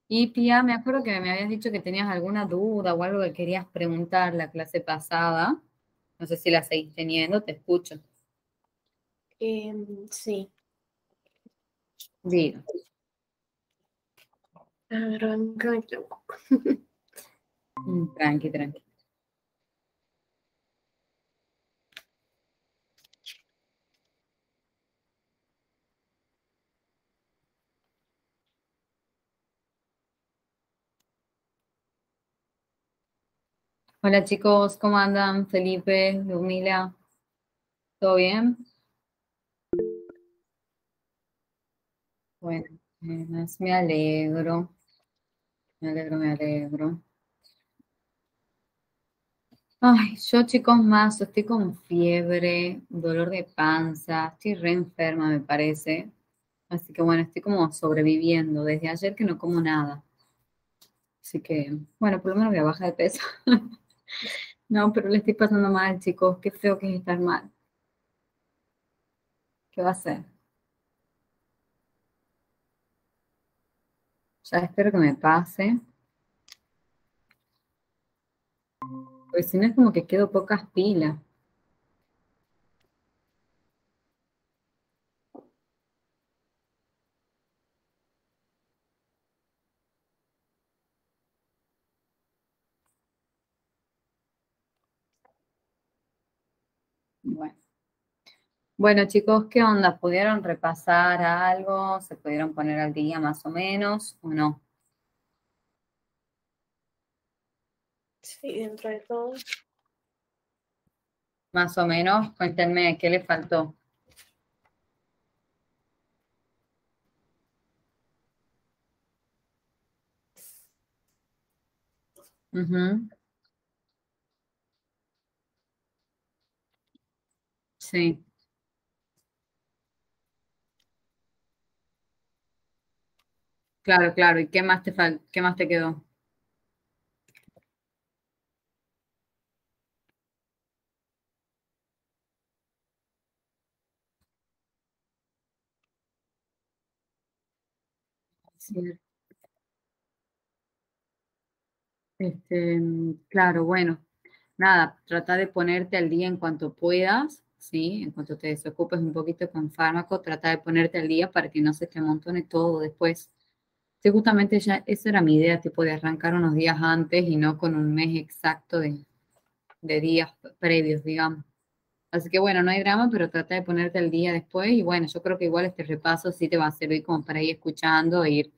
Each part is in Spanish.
Y Pia, me acuerdo que me habías dicho que tenías alguna duda o algo que querías preguntar la clase pasada. No sé si la seguís teniendo, te escucho. Sí. Digo. Arranca el truco. Tranqui, tranqui. Hola chicos, ¿cómo andan? Felipe, Lumila, ¿todo bien? Bueno, me alegro, me alegro, me alegro. Ay, yo chicos más, estoy con fiebre, dolor de panza, estoy re enferma me parece. Así que bueno, estoy como sobreviviendo desde ayer que no como nada. Así que, bueno, por lo menos voy a bajar de peso. No, pero le estoy pasando mal, chicos. Qué feo que es estar mal. ¿Qué va a ser? Ya espero que me pase. Porque si no es como que quedo pocas pilas. Bueno. Bueno, chicos, ¿qué onda? ¿Pudieron repasar algo? ¿Se pudieron poner al día más o menos o no? Sí, dentro de todo. Más o menos, cuéntenme qué le faltó. Ujú. Sí, claro, claro. ¿Y qué más qué más te quedó? Sí. Claro, bueno, nada, trata de ponerte al día en cuanto puedas, ¿sí? En cuanto te desocupes un poquito con fármaco, trata de ponerte al día para que no se te amontone todo después. Sí, justamente ya, esa era mi idea, tipo de arrancar unos días antes y no con un mes exacto de días previos, digamos. Así que bueno, no hay drama, pero trata de ponerte al día después y bueno, yo creo que igual este repaso sí te va a servir como para ir escuchando e ir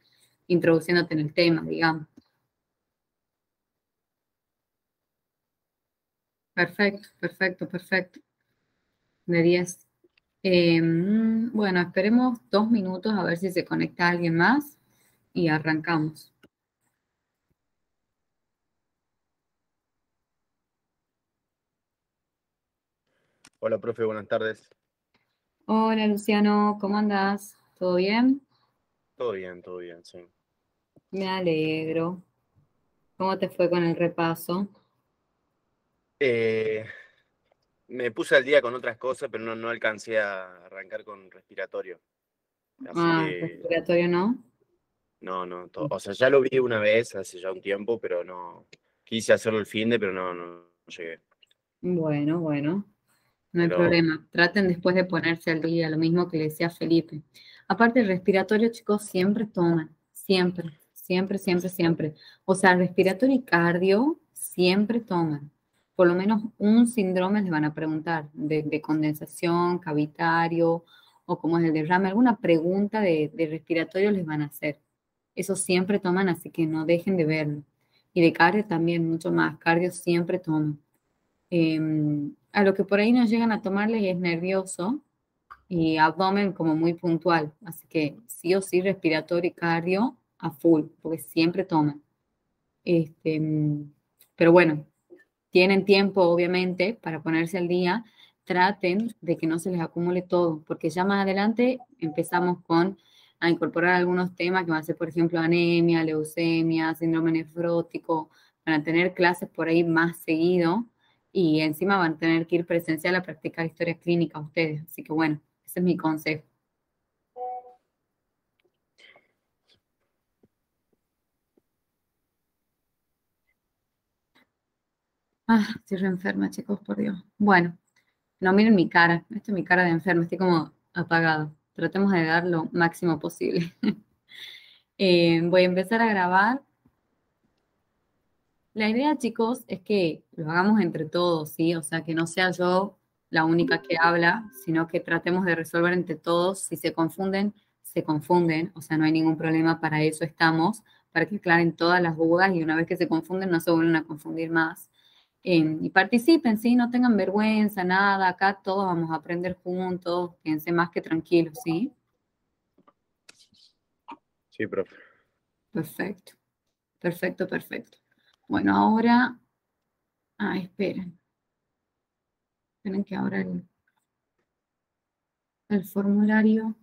introduciéndote en el tema, digamos. Perfecto, perfecto, perfecto. De 10. Bueno, esperemos 2 minutos a ver si se conecta alguien más y arrancamos. Hola, profe, buenas tardes. Hola Luciano, ¿cómo andás? ¿Todo bien? Todo bien, sí. Me alegro. ¿Cómo te fue con el repaso? Eh, Me puse al día con otras cosas, pero no alcancé a arrancar con respiratorio. Así Ah, que respiratorio no. o sea, ya lo vi una vez hace ya un tiempo, pero no quise hacerlo el finde, pero no llegué. Bueno, bueno, no hay Pero problema. Traten después de ponerse al día, lo mismo que le decía Felipe. Aparte, el respiratorio, chicos, siempre toman, siempre, siempre, siempre, siempre. O sea, respiratorio y cardio siempre toman. Por lo menos un síndrome les van a preguntar, de condensación, cavitario, o cómo es el derrame. Alguna pregunta de respiratorio les van a hacer. Eso siempre toman, así que no dejen de verlo. Y de cardio también, mucho más. Cardio siempre toman. A lo que por ahí nos llegan a tomarles es nervioso y abdomen como muy puntual. Así que sí o sí respiratorio y cardio a full, porque siempre toman. Este, mm, pero bueno, tienen tiempo obviamente para ponerse al día. Traten de que no se les acumule todo, porque ya más adelante empezamos con a incorporar algunos temas que van a ser, por ejemplo, anemia, leucemia, síndrome nefrótico. Van a tener clases por ahí más seguido y encima van a tener que ir presencial a practicar historia clínica ustedes. Así que bueno, ese es mi consejo. Ah, estoy re enferma, chicos, por Dios. Bueno, no miren mi cara. Esta es mi cara de enferma, estoy como apagada. Tratemos de dar lo máximo posible. Voy a empezar a grabar. La idea, chicos, es que lo hagamos entre todos, ¿sí? O sea, que no sea yo la única que habla, sino que tratemos de resolver entre todos. Si se confunden, se confunden. O sea, no hay ningún problema, para eso estamos, para que aclaren todas las dudas y una vez que se confunden no se vuelven a confundir más. Y participen, ¿sí? No tengan vergüenza, nada. Acá todos vamos a aprender juntos. Quédense más que tranquilos, ¿sí? Sí, profe. Perfecto, perfecto, perfecto. Bueno, ahora, esperen. Esperen que ahora el formulario.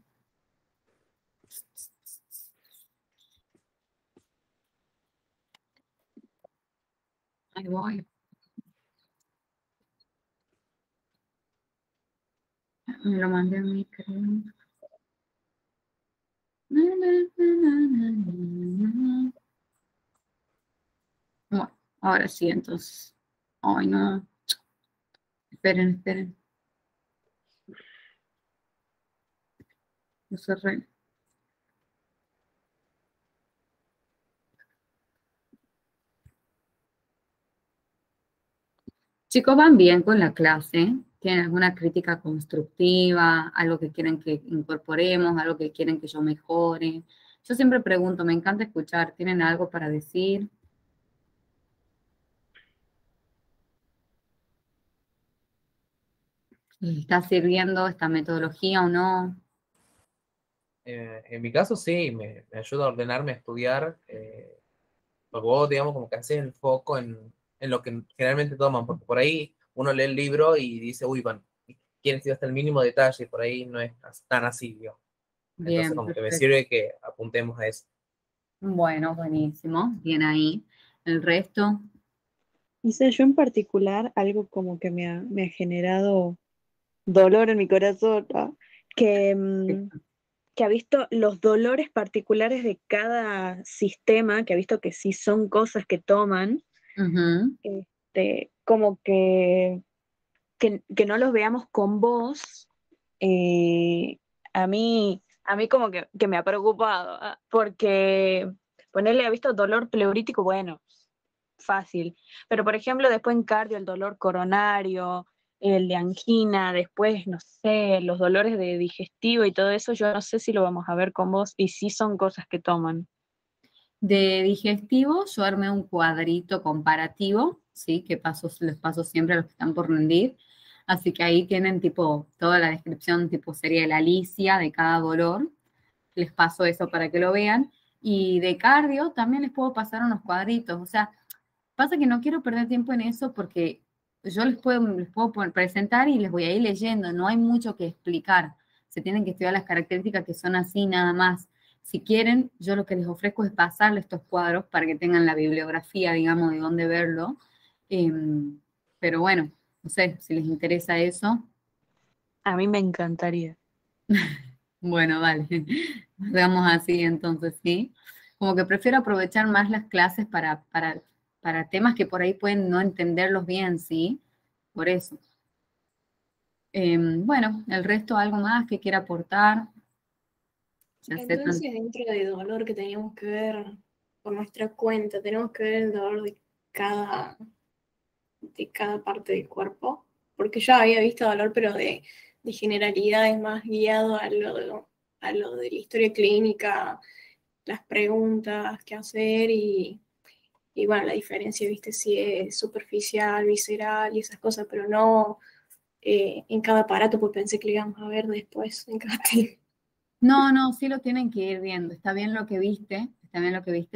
Ahí voy. Me lo mandé a mí, creo. Bueno, ahora sí, entonces. Ay, no. Esperen, esperen. Lo cerré. Chicos, ¿van bien con la clase? ¿Tienen alguna crítica constructiva? ¿Algo que quieren que incorporemos? ¿Algo que quieren que yo mejore? Yo siempre pregunto, me encanta escuchar. ¿Tienen algo para decir? ¿Les está sirviendo esta metodología o no? En mi caso sí, me ayuda a ordenarme, a estudiar, porque vos, digamos, como que haces el foco en lo que generalmente toman, porque por ahí uno lee el libro y dice, uy, bueno, quiere estudiar hasta el mínimo detalle, por ahí no es tan así, digamos. Entonces Bien, como que me perfecto. sirve que apuntemos a eso. Bueno, buenísimo. Bien ahí. El resto, No sé, yo en particular, algo como que me ha generado dolor en mi corazón, ¿no? Que, que ha visto los dolores particulares de cada sistema, que ha visto que sí son cosas que toman, ujú. como que no los veamos con vos, eh, a mí como que me ha preocupado, porque ponerle, ha visto dolor pleurítico, bueno, fácil, pero por ejemplo después en cardio el dolor coronario, el de angina, después, no sé, los dolores de digestivo y todo eso, yo no sé si lo vamos a ver con vos y sí son cosas que toman. De digestivo, yo armé un cuadrito comparativo, ¿sí? Que les paso siempre a los que están por rendir. Así que ahí tienen tipo toda la descripción, tipo sería la Alicia de cada dolor. Les paso eso para que lo vean. Y de cardio también les puedo pasar unos cuadritos. O sea, pasa que no quiero perder tiempo en eso porque yo les puedo presentar y les voy a ir leyendo. No hay mucho que explicar. Se tienen que estudiar las características que son así nada más. Si quieren, yo lo que les ofrezco es pasarles estos cuadros para que tengan la bibliografía, digamos, de dónde verlo. Pero bueno, no sé si les interesa eso. A mí me encantaría. Bueno, vale. Hagamos así entonces, ¿sí? Como que prefiero aprovechar más las clases para temas que por ahí pueden no entenderlos bien, ¿sí? Por eso. Bueno, el resto, algo más que quiera aportar. Ya sé tan... Entonces, dentro de dolor que teníamos que ver por nuestra cuenta, tenemos que ver el dolor de cada parte del cuerpo, porque yo había visto dolor, pero de generalidades más guiado a lo de la historia clínica, las preguntas que hacer y bueno, la diferencia, viste, si es superficial, visceral y esas cosas, pero no en cada aparato, pues pensé que lo íbamos a ver después en cada tema. No, no, sí lo tienen que ir viendo. Está bien lo que viste,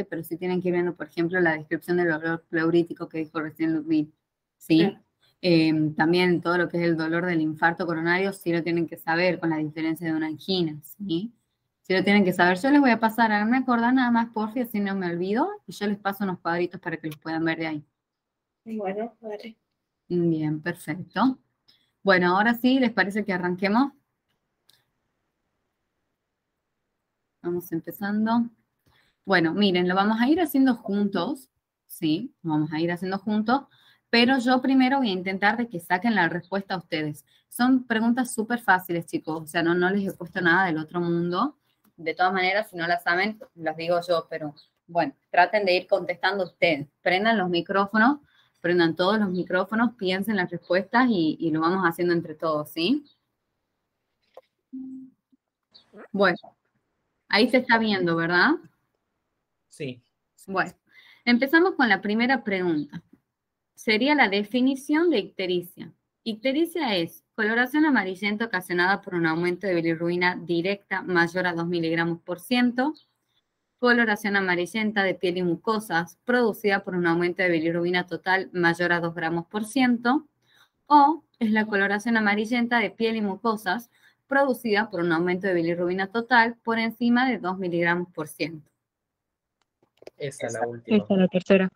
pero sí tienen que ir viendo, por ejemplo, la descripción del dolor pleurítico que dijo recién Ludwig, ¿sí? Claro. También todo lo que es el dolor del infarto coronario, sí lo tienen que saber con la diferencia de una angina, ¿sí? Sí lo tienen que saber. Yo les voy a pasar, háganme acordar nada más, porfi, así no me olvido, y yo les paso unos cuadritos para que los puedan ver de ahí. Bueno, dale. Bien, perfecto. Bueno, ahora sí, ¿les parece que arranquemos? Vamos empezando. Bueno, miren, lo vamos a ir haciendo juntos, ¿sí? Lo vamos a ir haciendo juntos. Pero yo primero voy a intentar de que saquen la respuesta a ustedes. Son preguntas súper fáciles, chicos. O sea, no les he puesto nada del otro mundo. De todas maneras, si no las saben, las digo yo. Pero bueno, traten de ir contestando ustedes. Prendan los micrófonos, prendan todos los micrófonos, piensen las respuestas y lo vamos haciendo entre todos, ¿sí? Bueno, ahí se está viendo, ¿verdad? Sí. Bueno, empezamos con la primera pregunta. Sería la definición de ictericia. Ictericia es coloración amarillenta ocasionada por un aumento de bilirrubina directa mayor a 2 miligramos por ciento, coloración amarillenta de piel y mucosas producida por un aumento de bilirrubina total mayor a 2 gramos por ciento, o es la coloración amarillenta de piel y mucosas producida por un aumento de bilirrubina total por encima de 2 miligramos por ciento. Esa es la última. Esta es la tercera.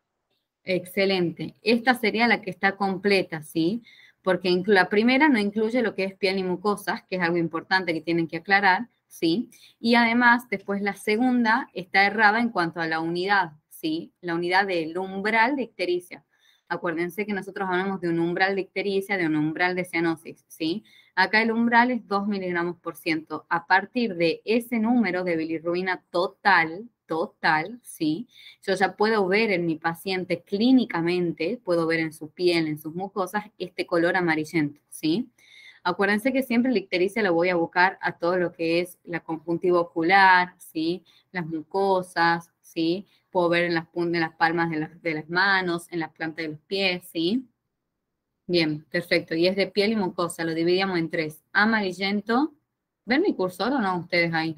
Excelente. Esta sería la que está completa, ¿sí? Porque la primera no incluye lo que es piel y mucosas, que es algo importante que tienen que aclarar, ¿sí? Y además, después la segunda está errada en cuanto a la unidad, ¿sí? La unidad del umbral de ictericia. Acuérdense que nosotros hablamos de un umbral de ictericia, de un umbral de cianosis, ¿sí? Acá el umbral es 2 miligramos por ciento. A partir de ese número de bilirrubina total, ¿sí? Yo ya puedo ver en mi paciente clínicamente, puedo ver en su piel, en sus mucosas, este color amarillento, ¿sí? Acuérdense que siempre la ictericia la voy a buscar a todo lo que es la conjuntiva ocular, ¿sí? Las mucosas, ¿sí? Puedo ver en las puntas, en las palmas de las manos, en las plantas de los pies, ¿sí? Bien, perfecto. Y es de piel y mucosa, lo dividíamos en 3. Amarillento. ¿Ven mi cursor o no ustedes ahí?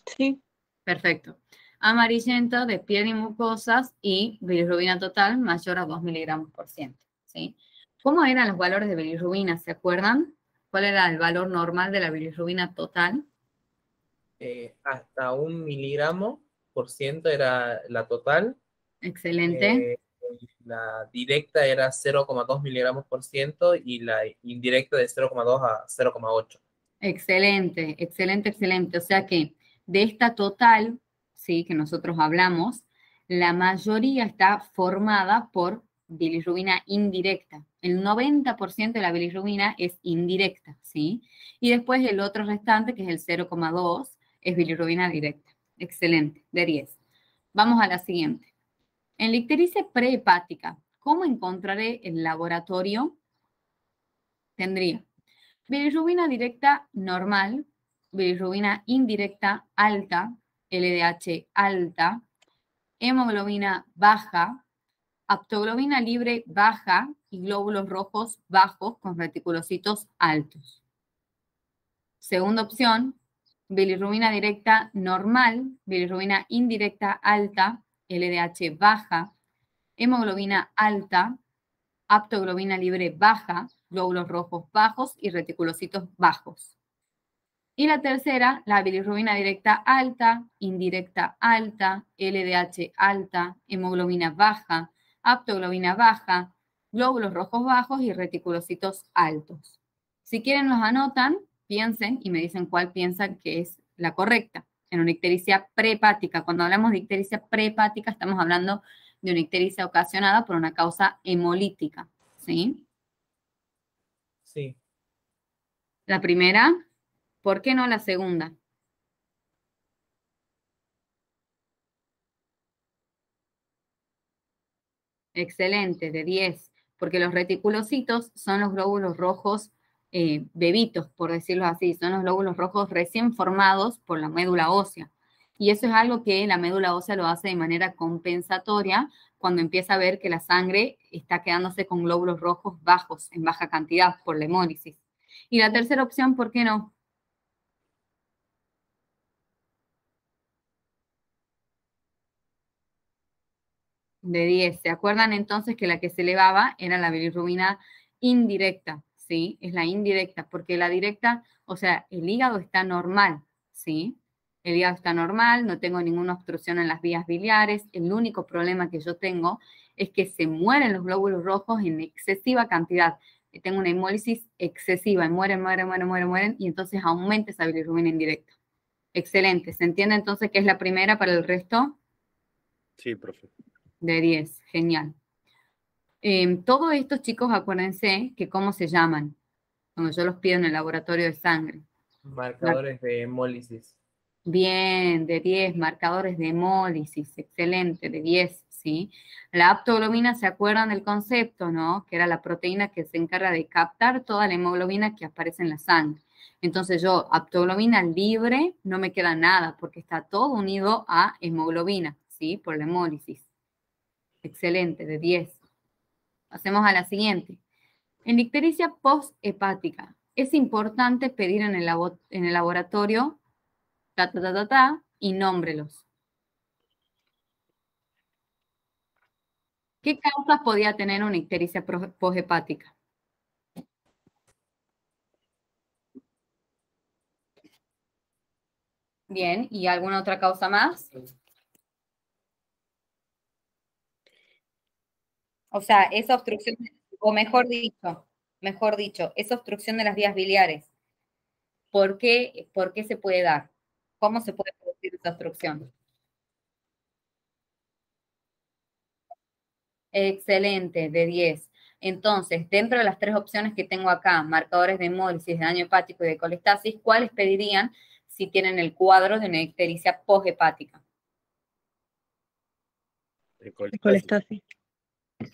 Sí. Perfecto. Amarillento de piel y mucosas y bilirrubina total mayor a 2 miligramos por ciento, ¿sí? ¿Cómo eran los valores de bilirrubina? ¿Se acuerdan? ¿Cuál era el valor normal de la bilirrubina total? Hasta 1 miligramo por ciento era la total. Excelente. La directa era 0,2 miligramos por ciento y la indirecta de 0,2 a 0,8. Excelente, excelente, excelente. O sea que de esta total, sí, que nosotros hablamos, la mayoría está formada por bilirrubina indirecta. El 90% de la bilirrubina es indirecta, ¿sí? Y después el otro restante, que es el 0,2, es bilirrubina directa. Excelente, de 10. Vamos a la siguiente. En la ictericia prehepática, ¿cómo encontraré el laboratorio? Tendría bilirrubina directa normal, bilirrubina indirecta alta, LDH alta, hemoglobina baja, aptoglobina libre baja y glóbulos rojos bajos con reticulocitos altos. Segunda opción, bilirrubina directa normal, bilirrubina indirecta alta, LDH baja, hemoglobina alta, aptoglobina libre baja, glóbulos rojos bajos y reticulocitos bajos. Y la tercera, la bilirrubina directa alta, indirecta alta, LDH alta, hemoglobina baja, aptoglobina baja, glóbulos rojos bajos y reticulocitos altos. Si quieren los anotan, piensen y me dicen cuál piensan que es la correcta. En una ictericia prehepática, cuando hablamos de ictericia prehepática, estamos hablando de una ictericia ocasionada por una causa hemolítica, ¿sí? Sí. La primera, ¿por qué no la segunda? Excelente, de 10, porque los reticulocitos son los glóbulos rojos bebitos, por decirlo así, son los glóbulos rojos recién formados por la médula ósea. Y eso es algo que la médula ósea lo hace de manera compensatoria cuando empieza a ver que la sangre está quedándose con glóbulos rojos bajos, en baja cantidad, por la hemólisis. Y la tercera opción, ¿por qué no? De 10. ¿Se acuerdan entonces que la que se elevaba era la bilirrubina indirecta? ¿Sí? Es la indirecta, porque la directa, o sea, el hígado está normal, ¿sí? El hígado está normal, no tengo ninguna obstrucción en las vías biliares. El único problema que yo tengo es que se mueren los glóbulos rojos en excesiva cantidad. Tengo una hemólisis excesiva, mueren, y entonces aumenta esa bilirrubina indirecta. Excelente. ¿Se entiende entonces que es la primera para el resto? Sí, profe. De 10, genial. Todos estos chicos, acuérdense que cómo se llaman, cuando yo los pido en el laboratorio de sangre. Marcadores de hemólisis. Bien, de 10, marcadores de hemólisis, excelente, de 10, ¿sí? La aptoglobina, ¿se acuerdan del concepto, no? Que era la proteína que se encarga de captar toda la hemoglobina que aparece en la sangre. Entonces yo, aptoglobina libre, no me queda nada, porque está todo unido a hemoglobina, ¿sí? Por la hemólisis. Excelente, de 10. Pasemos a la siguiente. En ictericia posthepática, es importante pedir en el laboratorio y nómbrelos. ¿Qué causas podía tener una ictericia posthepática? Bien, ¿y alguna otra causa más? O sea, esa obstrucción, o mejor dicho, esa obstrucción de las vías biliares, ¿por qué se puede dar? ¿Cómo se puede producir esa obstrucción? Excelente, de 10. Entonces, dentro de las 3 opciones que tengo acá, marcadores de hemólisis, de daño hepático y de colestasis, ¿cuáles pedirían si tienen el cuadro de una ictericia posthepática? De Colestasis.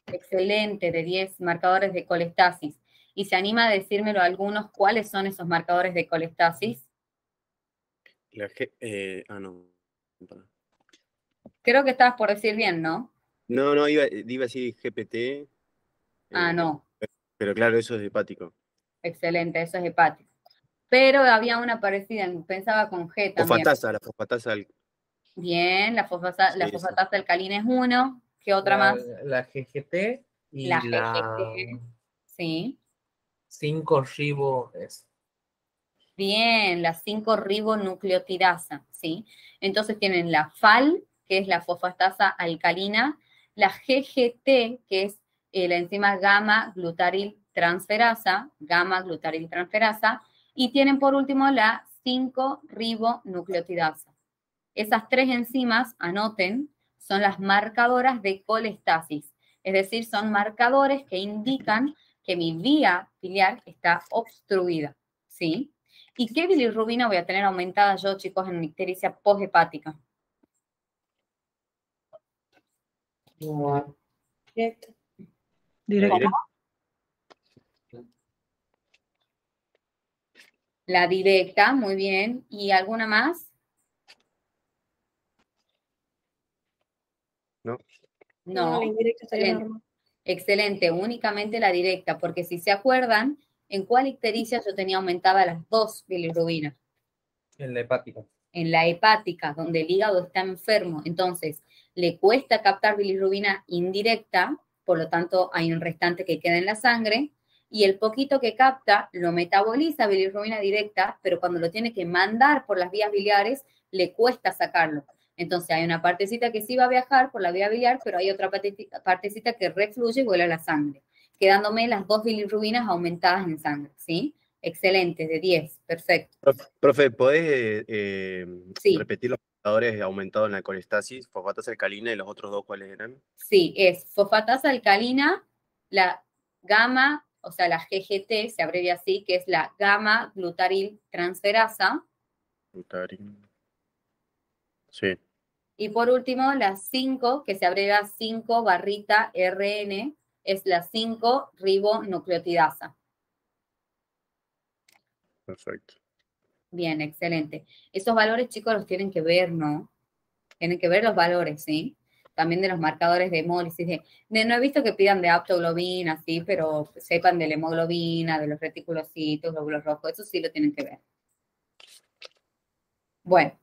Excelente, de 10 marcadores de colestasis. ¿Y se anima a decírmelo algunos cuáles son esos marcadores de colestasis? No. Creo que estabas por decir bien, ¿no? No, iba a decir GPT. No. Pero claro, eso es hepático. Excelente, eso es hepático. Pero había una parecida, pensaba con G también. La fosfatasa. Bien, la Sí, fosfatasa alcalina es uno. ¿Qué otra más? La GGT y La la GGT. Sí. 5-ribo es. Bien, la 5-ribonucleotidasa, ¿sí? Entonces tienen la FAL, que es la fosfatasa alcalina, la GGT, que es la enzima gamma-glutaryl transferasa, y tienen por último la 5-ribonucleotidasa. Esas 3 enzimas, anoten, son las marcadoras de colestasis, es decir, son marcadores que indican que mi vía biliar está obstruida, ¿sí? ¿Y qué bilirrubina voy a tener aumentada yo, chicos, en ictericia posthepática? Directo. Directo. La directa, muy bien. ¿Y alguna más? No. No. La indirecta estaría Excelente. normal. Excelente, únicamente la directa, porque si se acuerdan, ¿en cuál ictericia yo tenía aumentada las 2 bilirrubinas? En la hepática. En la hepática, donde el hígado está enfermo. Entonces, le cuesta captar bilirrubina indirecta, por lo tanto, hay un restante que queda en la sangre, y el poquito que capta lo metaboliza bilirrubina directa, pero cuando lo tiene que mandar por las vías biliares, le cuesta sacarlo. Entonces, hay una partecita que sí va a viajar por la vía biliar, pero hay otra partecita que refluye y vuela a la sangre, quedándome las 2 bilirrubinas aumentadas en sangre, ¿sí? Excelente, de 10, perfecto. Profe, ¿podés Sí. repetir los marcadores aumentados en la colestasis, fosfatasa alcalina y los otros 2 cuáles eran? Sí, es fosfatasa alcalina, la gamma, o sea, la GGT, se abrevia así, que es la gamma-glutaryl transferasa. Sí. Y por último, la 5, que se abrevia 5-RN, es la 5-ribonucleotidasa. Perfecto. Bien, excelente. Esos valores, chicos, los tienen que ver, ¿no? Tienen que ver los valores, ¿sí? También de los marcadores de hemólisis. No he visto que pidan de aptoglobina, sí, pero sepan de la hemoglobina, de los reticulocitos, glóbulos rojos, eso sí lo tienen que ver. Bueno,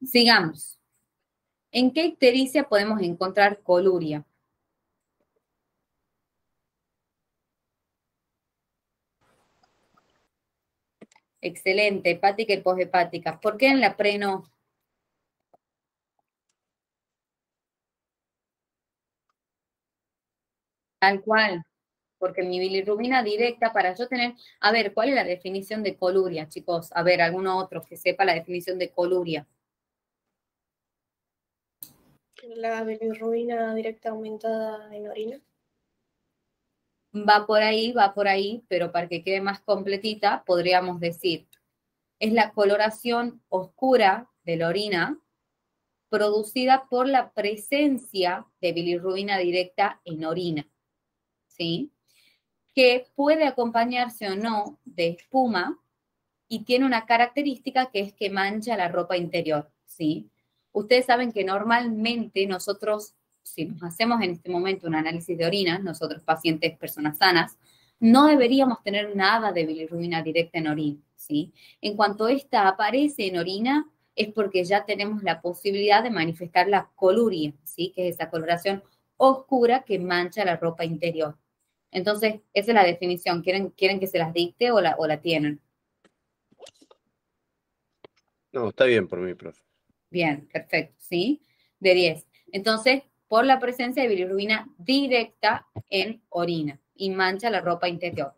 sigamos. ¿En qué ictericia podemos encontrar coluria? Excelente, hepática y poshepática. ¿Por qué en la pre no? Tal cual, porque mi bilirrubina directa, para yo tener... A ver, ¿cuál es la definición de coluria, chicos? A ver, alguno otro que sepa la definición de coluria. La bilirrubina directa aumentada en orina. va por ahí, pero para que quede más completita, podríamos decir, es la coloración oscura de la orina producida por la presencia de bilirrubina directa en orina, ¿sí? Que puede acompañarse o no de espuma y tiene una característica que es que mancha la ropa interior, ¿sí? Ustedes saben que normalmente nosotros, si nos hacemos en este momento un análisis de orina, nosotros pacientes, personas sanas, no deberíamos tener nada de bilirrubina directa en orina, ¿sí? En cuanto esta aparece en orina, es porque ya tenemos la posibilidad de manifestar la coluria, ¿sí? Que es esa coloración oscura que mancha la ropa interior. Entonces, esa es la definición. ¿Quieren que se las dicte o la tienen? No, está bien por mí, profe. Bien, perfecto, ¿sí? De 10. Entonces, por la presencia de bilirrubina directa en orina y mancha la ropa interior.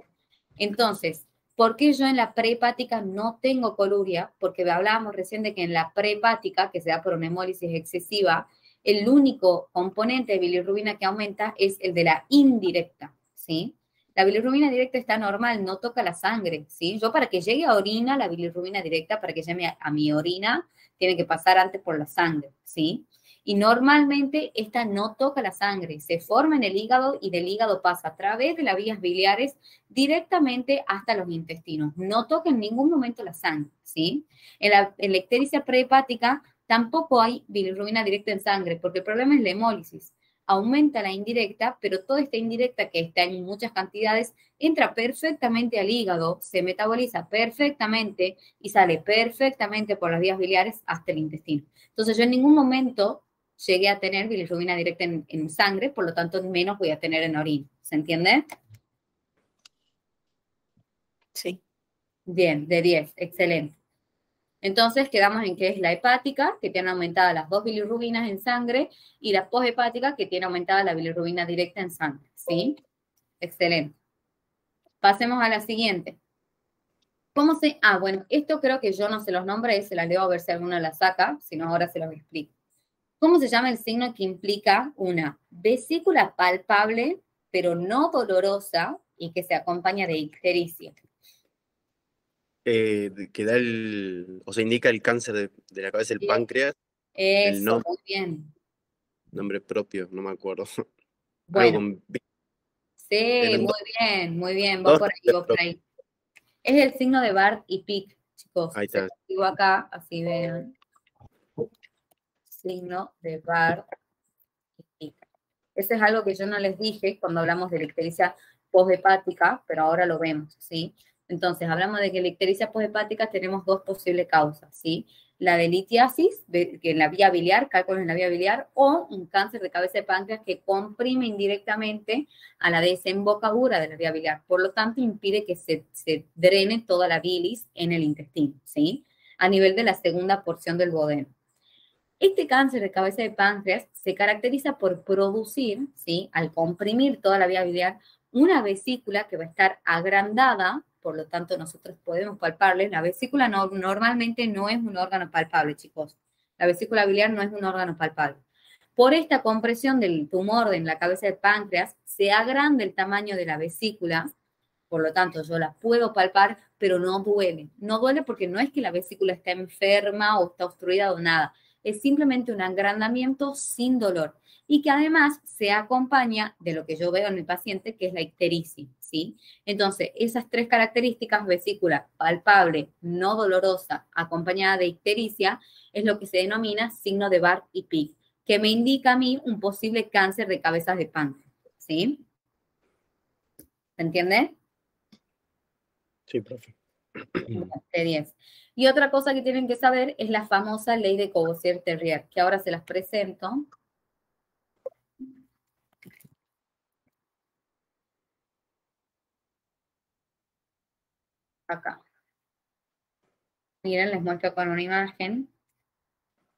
Entonces, ¿por qué yo en la prehepática no tengo coluria? Porque hablábamos recién de que en la prehepática, que se da por una hemólisis excesiva, el único componente de bilirrubina que aumenta es el de la indirecta, ¿sí? La bilirrubina directa está normal, no toca la sangre, ¿sí? Yo para que llegue a orina, la bilirrubina directa, para que llegue a mi orina, tiene que pasar antes por la sangre, ¿sí? Y normalmente esta no toca la sangre, se forma en el hígado y del hígado pasa a través de las vías biliares directamente hasta los intestinos. No toca en ningún momento la sangre, ¿sí? En la ictericia prehepática tampoco hay bilirrubina directa en sangre, porque el problema es la hemólisis. Aumenta la indirecta, pero toda esta indirecta, que está en muchas cantidades, entra perfectamente al hígado, se metaboliza perfectamente y sale perfectamente por las vías biliares hasta el intestino. Entonces yo en ningún momento llegué a tener bilirrubina directa en sangre, por lo tanto menos voy a tener en orina. ¿Se entiende? Sí. Bien, de 10, excelente. Entonces quedamos en que es la hepática, que tiene aumentadas las 2 bilirrubinas en sangre, y la poshepática, que tiene aumentada la bilirrubina directa en sangre, ¿sí? Excelente. Pasemos a la siguiente. ¿Cómo se...? Ah, bueno, esto creo que yo no se los nombré, se las leo a ver si alguno la saca, si no ahora se los explico. ¿Cómo se llama el signo que implica una vesícula palpable, pero no dolorosa, y que se acompaña de ictericia? Que da o sea, indica el cáncer de la cabeza del Bien. páncreas, el Eso, muy bien. nombre propio, no me acuerdo. Algo Bueno, con sí, eran muy bien, va dos por ahí, va por ahí. Es el signo de Barth y Pick, chicos. Ahí Se está. lo digo acá, así vean. Signo de Barth y Pick. Ese es algo que yo no les dije cuando hablamos de la ictericia poshepática, pero ahora lo vemos, ¿sí? Entonces, hablamos de que la ictericia poshepática tenemos dos posibles causas, ¿sí? La de litiasis, que en la vía biliar, cálculos en la vía biliar, o un cáncer de cabeza de páncreas que comprime indirectamente a la desembocadura de la vía biliar. Por lo tanto, impide que se drene toda la bilis en el intestino, ¿sí? A nivel de la segunda porción del duodeno. Este cáncer de cabeza de páncreas se caracteriza por producir, ¿sí? Al comprimir toda la vía biliar, una vesícula que va a estar agrandada, por lo tanto nosotros podemos palparle. La vesícula normalmente no es un órgano palpable, chicos. La vesícula biliar no es un órgano palpable. Por esta compresión del tumor en la cabeza de páncreas, se agranda el tamaño de la vesícula, por lo tanto yo la puedo palpar, pero no duele. No duele porque no es que la vesícula está enferma o está obstruida o nada. Es simplemente un agrandamiento sin dolor y que además se acompaña de lo que yo veo en el paciente, que es la ictericia, ¿sí? Entonces, esas tres características, vesícula palpable, no dolorosa, acompañada de ictericia, es lo que se denomina signo de Barth y Pick, que me indica a mí un posible cáncer de cabezas de páncreas, ¿sí? ¿Se entiende? Sí, profe. De 10. Y otra cosa que tienen que saber es la famosa ley de Courvoisier-Terrier, que ahora se las presento. Acá. Miren, les muestro con una imagen.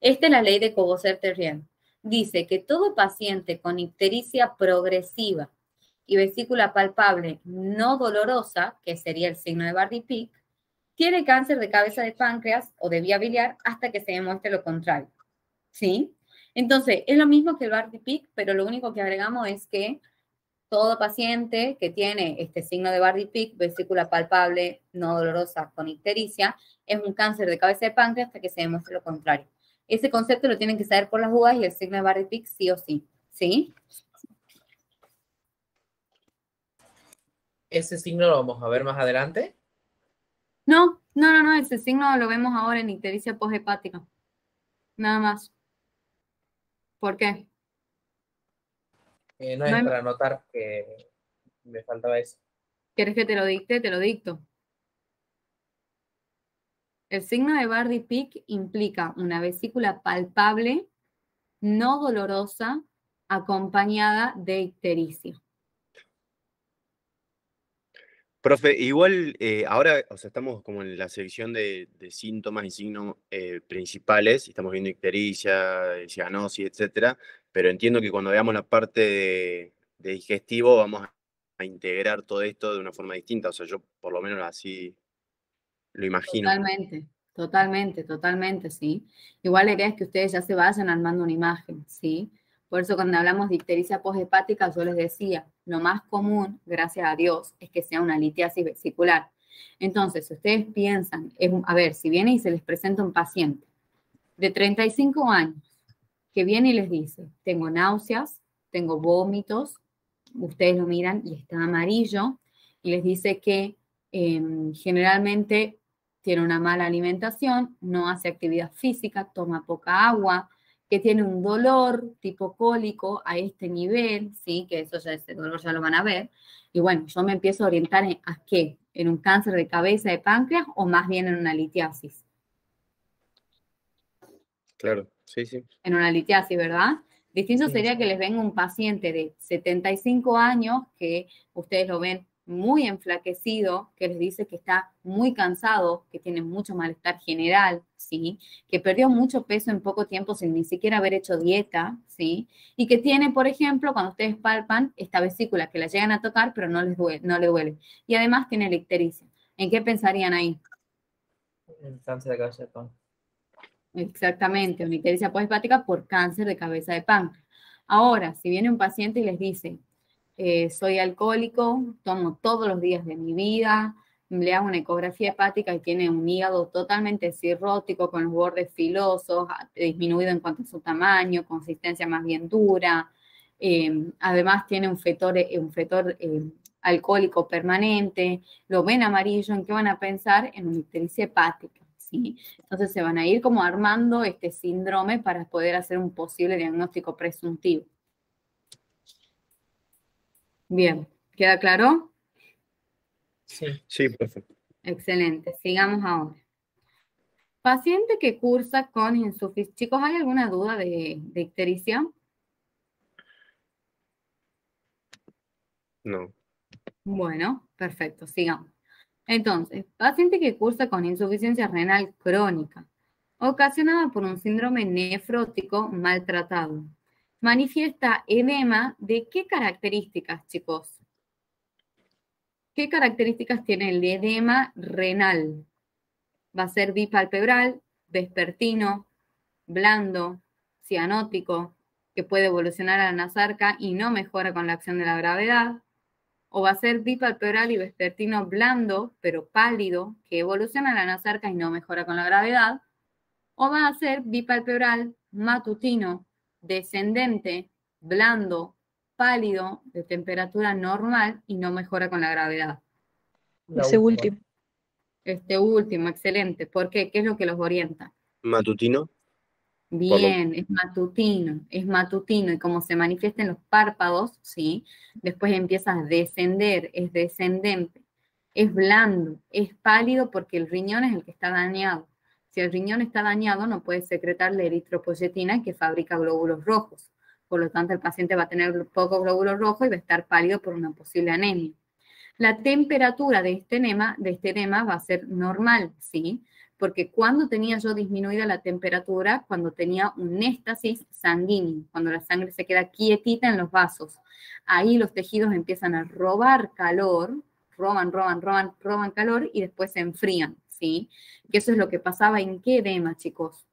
Esta es la ley de Courvoisier-Terrier. Dice que todo paciente con ictericia progresiva y vesícula palpable no dolorosa, que sería el signo de Bardy-Pick, tiene cáncer de cabeza de páncreas o de vía biliar hasta que se demuestre lo contrario. ¿Sí? Entonces, es lo mismo que el Bardy-Pick, pero lo único que agregamos es que todo paciente que tiene este signo de Bardet-Pick, vesícula palpable, no dolorosa con ictericia, es un cáncer de cabeza de páncreas hasta que se demuestre lo contrario. Ese concepto lo tienen que saber por las dudas y el signo de Bardet-Pick sí o sí. ¿Sí? ¿Ese signo lo vamos a ver más adelante? No, ese signo lo vemos ahora en ictericia posthepática. Nada más. ¿Por qué? No No es hay- para anotar que me faltaba eso. ¿Quieres que te lo dicte? Te lo dicto. El signo de Bardet-Pick implica una vesícula palpable, no dolorosa, acompañada de ictericia. Profe, igual ahora, o sea, estamos como en la sección de síntomas y signos principales, y estamos viendo ictericia, cianosis, etcétera, pero entiendo que cuando veamos la parte de digestivo vamos a integrar todo esto de una forma distinta, o sea, yo por lo menos así lo imagino. Totalmente, sí. Igual la idea es que ustedes ya se vayan armando una imagen, ¿sí? Por eso cuando hablamos de ictericia posthepática, yo les decía, lo más común, gracias a Dios, es que sea una litiasis vesicular. Entonces, si ustedes piensan, a ver, si viene y se les presenta un paciente de 35 años que viene y les dice, tengo náuseas, tengo vómitos, ustedes lo miran y está amarillo, y les dice que generalmente tiene una mala alimentación, no hace actividad física, toma poca agua, que tiene un dolor tipo cólico a este nivel, ¿sí? Que eso ya, ese dolor ya lo van a ver. Y bueno, yo me empiezo a orientar a qué, en un cáncer de cabeza de páncreas o más bien en una litiasis. Claro, sí, sí. En una litiasis, ¿verdad? Distinto Sí, sería sí. que les venga un paciente de 75 años que ustedes lo ven muy enflaquecido, que les dice que está muy cansado, que tiene mucho malestar general, ¿sí? Que perdió mucho peso en poco tiempo sin ni siquiera haber hecho dieta, ¿sí? Y que tiene, por ejemplo, cuando ustedes palpan esta vesícula que la llegan a tocar, pero no les duele, no le duele. Y además tiene ictericia. ¿En qué pensarían ahí? El cáncer de cabeza de páncreas. Exactamente, una ictericia posthepática por cáncer de cabeza de páncreas. Ahora, si viene un paciente y les dice, soy alcohólico, tomo todos los días de mi vida, le hago una ecografía hepática y tiene un hígado totalmente cirrótico, con los bordes filosos, disminuido en cuanto a su tamaño, consistencia más bien dura, además tiene un fetor alcohólico permanente, lo ven amarillo, ¿en qué van a pensar? En una ictericia hepática, ¿sí? Entonces se van a ir como armando este síndrome para poder hacer un posible diagnóstico presuntivo. Bien, ¿queda claro? Sí. Sí, perfecto. Excelente, sigamos ahora. Paciente que cursa con insuficiencia. Chicos, ¿hay alguna duda de ictericia? No. Bueno, perfecto, sigamos. Entonces, paciente que cursa con insuficiencia renal crónica, ocasionada por un síndrome nefrótico maltratado. Manifiesta edema de qué características, chicos? ¿Qué características tiene el edema renal? Va a ser bipalpebral, vespertino, blando, cianótico, que puede evolucionar a la nasarca y no mejora con la acción de la gravedad. O va a ser bipalpebral y vespertino blando, pero pálido, que evoluciona a la nasarca y no mejora con la gravedad. O va a ser bipalpebral, matutino, descendente, blando, pálido, de temperatura normal y no mejora con la gravedad. La Ese última. último. Este último, excelente. ¿Por qué? ¿Qué es lo que los orienta? Matutino. Bien, es matutino y como se manifiesta en los párpados, ¿sí? Después empieza a descender, es descendente, es blando, es pálido porque el riñón es el que está dañado. Si el riñón está dañado, no puede secretar la eritropoyetina que fabrica glóbulos rojos. Por lo tanto, el paciente va a tener pocos glóbulos rojos y va a estar pálido por una posible anemia. La temperatura de este edema va a ser normal, ¿sí? Porque cuando tenía yo disminuida la temperatura, cuando tenía un éstasis sanguíneo, cuando la sangre se queda quietita en los vasos, ahí los tejidos empiezan a robar calor, roban calor y después se enfrían, ¿sí? Que eso es lo que pasaba en qué edema, chicos.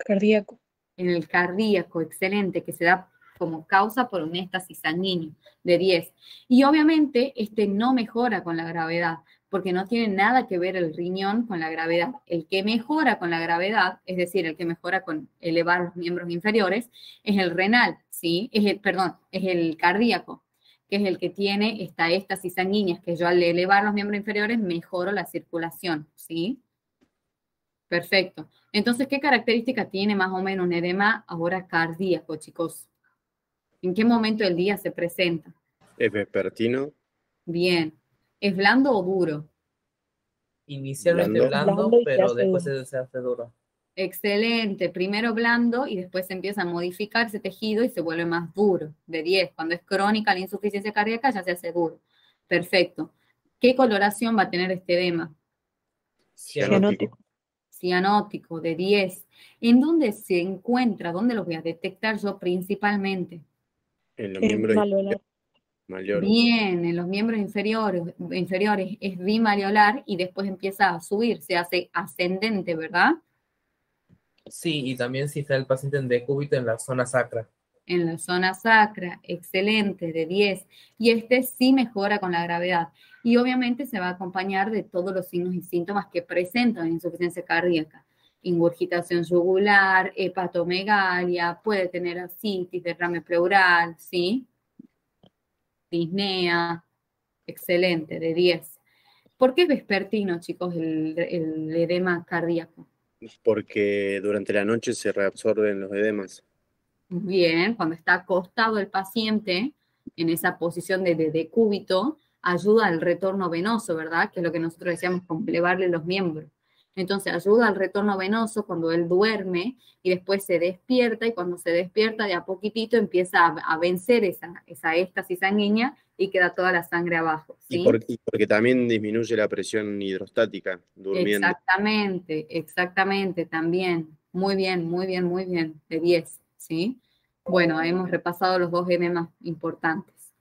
Cardíaco. En el cardíaco, excelente, que se da como causa por un éxtasis sanguíneo de 10. Y obviamente no mejora con la gravedad, porque no tiene nada que ver el riñón con la gravedad. El que mejora con la gravedad, es decir, el que mejora con elevar los miembros inferiores, es el renal, ¿sí? Es el cardíaco, que es el que tiene esta éxtasis sanguínea, que yo al elevar los miembros inferiores mejoro la circulación, ¿sí? Perfecto. Entonces, ¿qué característica tiene más o menos un edema ahora cardíaco, chicos? ¿En qué momento del día se presenta? ¿Es vespertino? Bien. ¿Es blando o duro? Inicialmente Blando. blando, Blando y se pero hace después duro. se hace duro. Excelente. Primero blando y después se empieza a modificar ese tejido y se vuelve más duro, de 10. Cuando es crónica la insuficiencia cardíaca ya se hace duro. Perfecto. ¿Qué coloración va a tener este edema? Cianótico. Cianótico, de 10. ¿En dónde se encuentra? ¿Dónde los voy a detectar yo principalmente? En los miembros Malvolar. mayores. Bien, en los miembros inferiores es bimalleolar y después empieza a subir, se hace ascendente, ¿verdad? Sí, y también si está el paciente en decúbito en la zona sacra. En la zona sacra, excelente, de 10. Y sí mejora con la gravedad. Y obviamente se va a acompañar de todos los signos y síntomas que presentan insuficiencia cardíaca. Ingurgitación yugular, hepatomegalia, puede tener ascitis, derrame pleural, ¿sí? Disnea, excelente, de 10. ¿Por qué es vespertino, chicos, el edema cardíaco? Porque durante la noche se reabsorben los edemas. Bien, cuando está acostado el paciente en esa posición de decúbito, ayuda al retorno venoso, ¿verdad? Que es lo que nosotros decíamos con elevarle los miembros. Entonces ayuda al retorno venoso cuando él duerme y después se despierta y cuando se despierta de a poquitito empieza a vencer esa éxtasis sanguínea y queda toda la sangre abajo, ¿sí? Y porque también disminuye la presión hidrostática durmiendo. Exactamente, también. Muy bien, muy bien, muy bien, de 10, ¿sí? Bueno, hemos repasado los dos edemas importantes.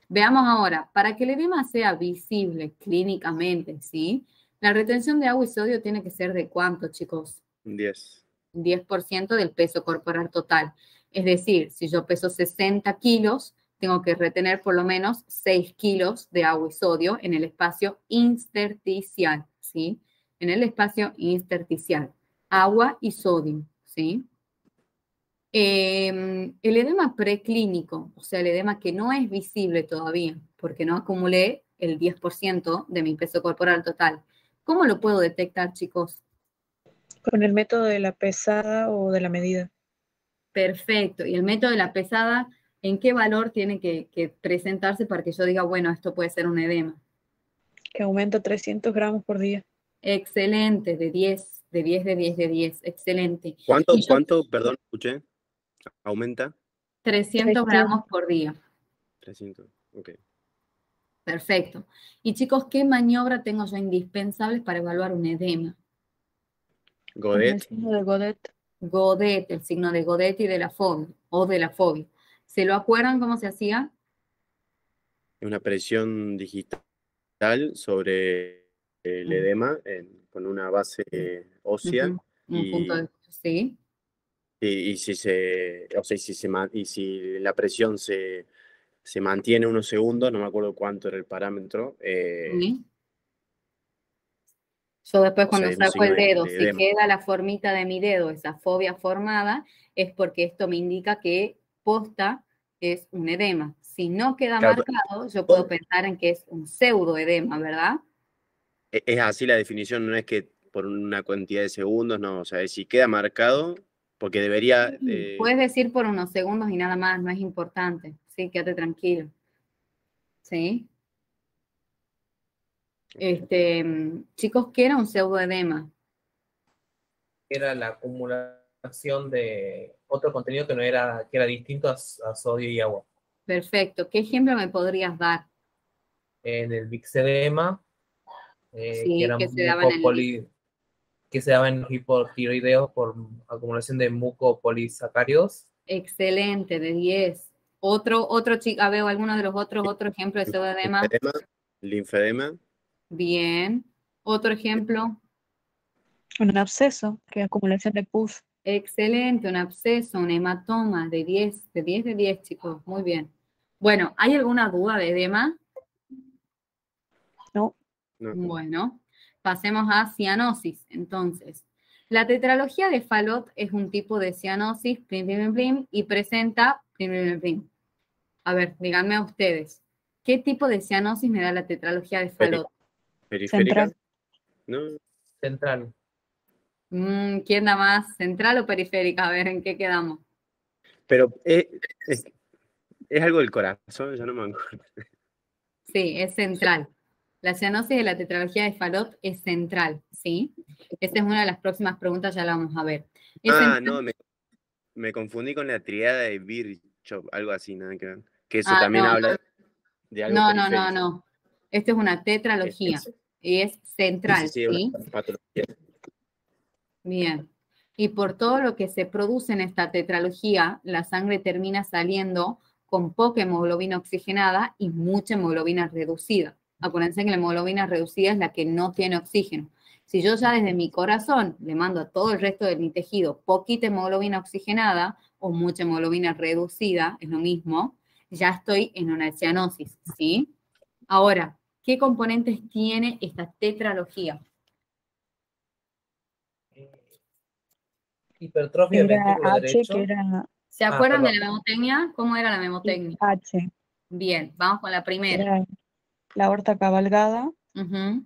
Veamos ahora, para que el edema sea visible clínicamente, ¿sí? La retención de agua y sodio tiene que ser ¿de cuánto, chicos? 10. 10% del peso corporal total. Es decir, si yo peso 60 kilos, tengo que retener por lo menos 6 kilos de agua y sodio en el espacio intersticial, ¿sí? En el espacio intersticial. Agua y sodio, ¿sí? El edema preclínico, o sea, el edema que no es visible todavía, porque no acumulé el 10% de mi peso corporal total. ¿Cómo lo puedo detectar, chicos? Con el método de la pesada o de la medida. Perfecto. ¿Y el método de la pesada, en qué valor tiene que presentarse para que yo diga, bueno, esto puede ser un edema? Que aumenta 300 gramos por día. Excelente, de 10, de 10, de 10, de 10. Excelente. ¿Cuánto? Perdón, escuché. ¿Aumenta? 300 gramos por día. 300, ok. Perfecto. Y chicos, ¿qué maniobra tengo yo indispensable para evaluar un edema? Con el Godet, signo de Godet. Godet, el signo de Godet y de la fobia, o de la fobia. ¿Se lo acuerdan cómo se hacía? una presión digital sobre el edema con una base ósea Un punto de... Sí. y si la presión se mantiene unos segundos, no me acuerdo cuánto era el parámetro, Sí. Yo después o sea, cuando hay un saco signo el dedo, de si edema. queda la formita de mi dedo, esa fobia formada, es porque esto me indica que posta es un edema. Si no queda Claro, marcado, yo puedo pensar en que es un pseudoedema, ¿verdad? es así la definición, no es que por una cantidad de segundos, no, o sea, es si queda marcado, porque debería... Puedes decir por unos segundos y nada más, no es importante. Sí, quédate tranquilo. ¿Sí? Chicos, ¿qué era un pseudoedema? Era la acumulación de otro contenido que era distinto a sodio y agua. Perfecto. ¿Qué ejemplo me podrías dar? En el bixedema, que Sí, era que se daba en el... que se daba en los hipotiroideos por acumulación de mucopolisacáridos. Excelente, de 10. Otro chico, veo alguno de los otros ejemplos de pseudoedema. Linfedema. Bien. Otro ejemplo. Un absceso, que es acumulación de pus. Excelente, un absceso, un hematoma de 10, de 10 de 10, chicos. Muy bien. Bueno, ¿hay alguna duda de edema? No. No. Bueno, pasemos a cianosis. Entonces, la tetralogía de Fallot es un tipo de cianosis, plim, plim, plim, plim, y presenta, plim, plim, plim, plim. A ver, díganme a ustedes, ¿qué tipo de cianosis me da la tetralogía de Fallot? ¿Periférica? Central. No, Central. ¿Quién da más, central o periférica? A ver, ¿en qué quedamos? pero es algo del corazón, ya no me acuerdo. Sí, es central. La cianosis de la tetralogía de Fallot es central, ¿sí? Esta es una de las próximas preguntas, ya la vamos a ver. Es Ah, central. no, me confundí con la triada de Virchow, algo así, nada que ver. Que eso Ah, también no, habla de algo no, periférico. no. Esto es una tetralogía y es central, Sí, ¿sí? una patología. Bien. Y por todo lo que se produce en esta tetralogía, la sangre termina saliendo con poca hemoglobina oxigenada y mucha hemoglobina reducida. Acuérdense que la hemoglobina reducida es la que no tiene oxígeno. Si yo ya desde mi corazón le mando a todo el resto de mi tejido poquita hemoglobina oxigenada o mucha hemoglobina reducida, es lo mismo, ya estoy en una cianosis, ¿sí? Ahora, ¿qué componentes tiene esta tetralogía? Hipertrofia del Era ventrículo H, derecho. que era ¿Se acuerdan de perdón. la memotecnia? ¿Cómo era la memotecnia? H, Bien, vamos con la que primera. era la aorta cabalgada, Ujú,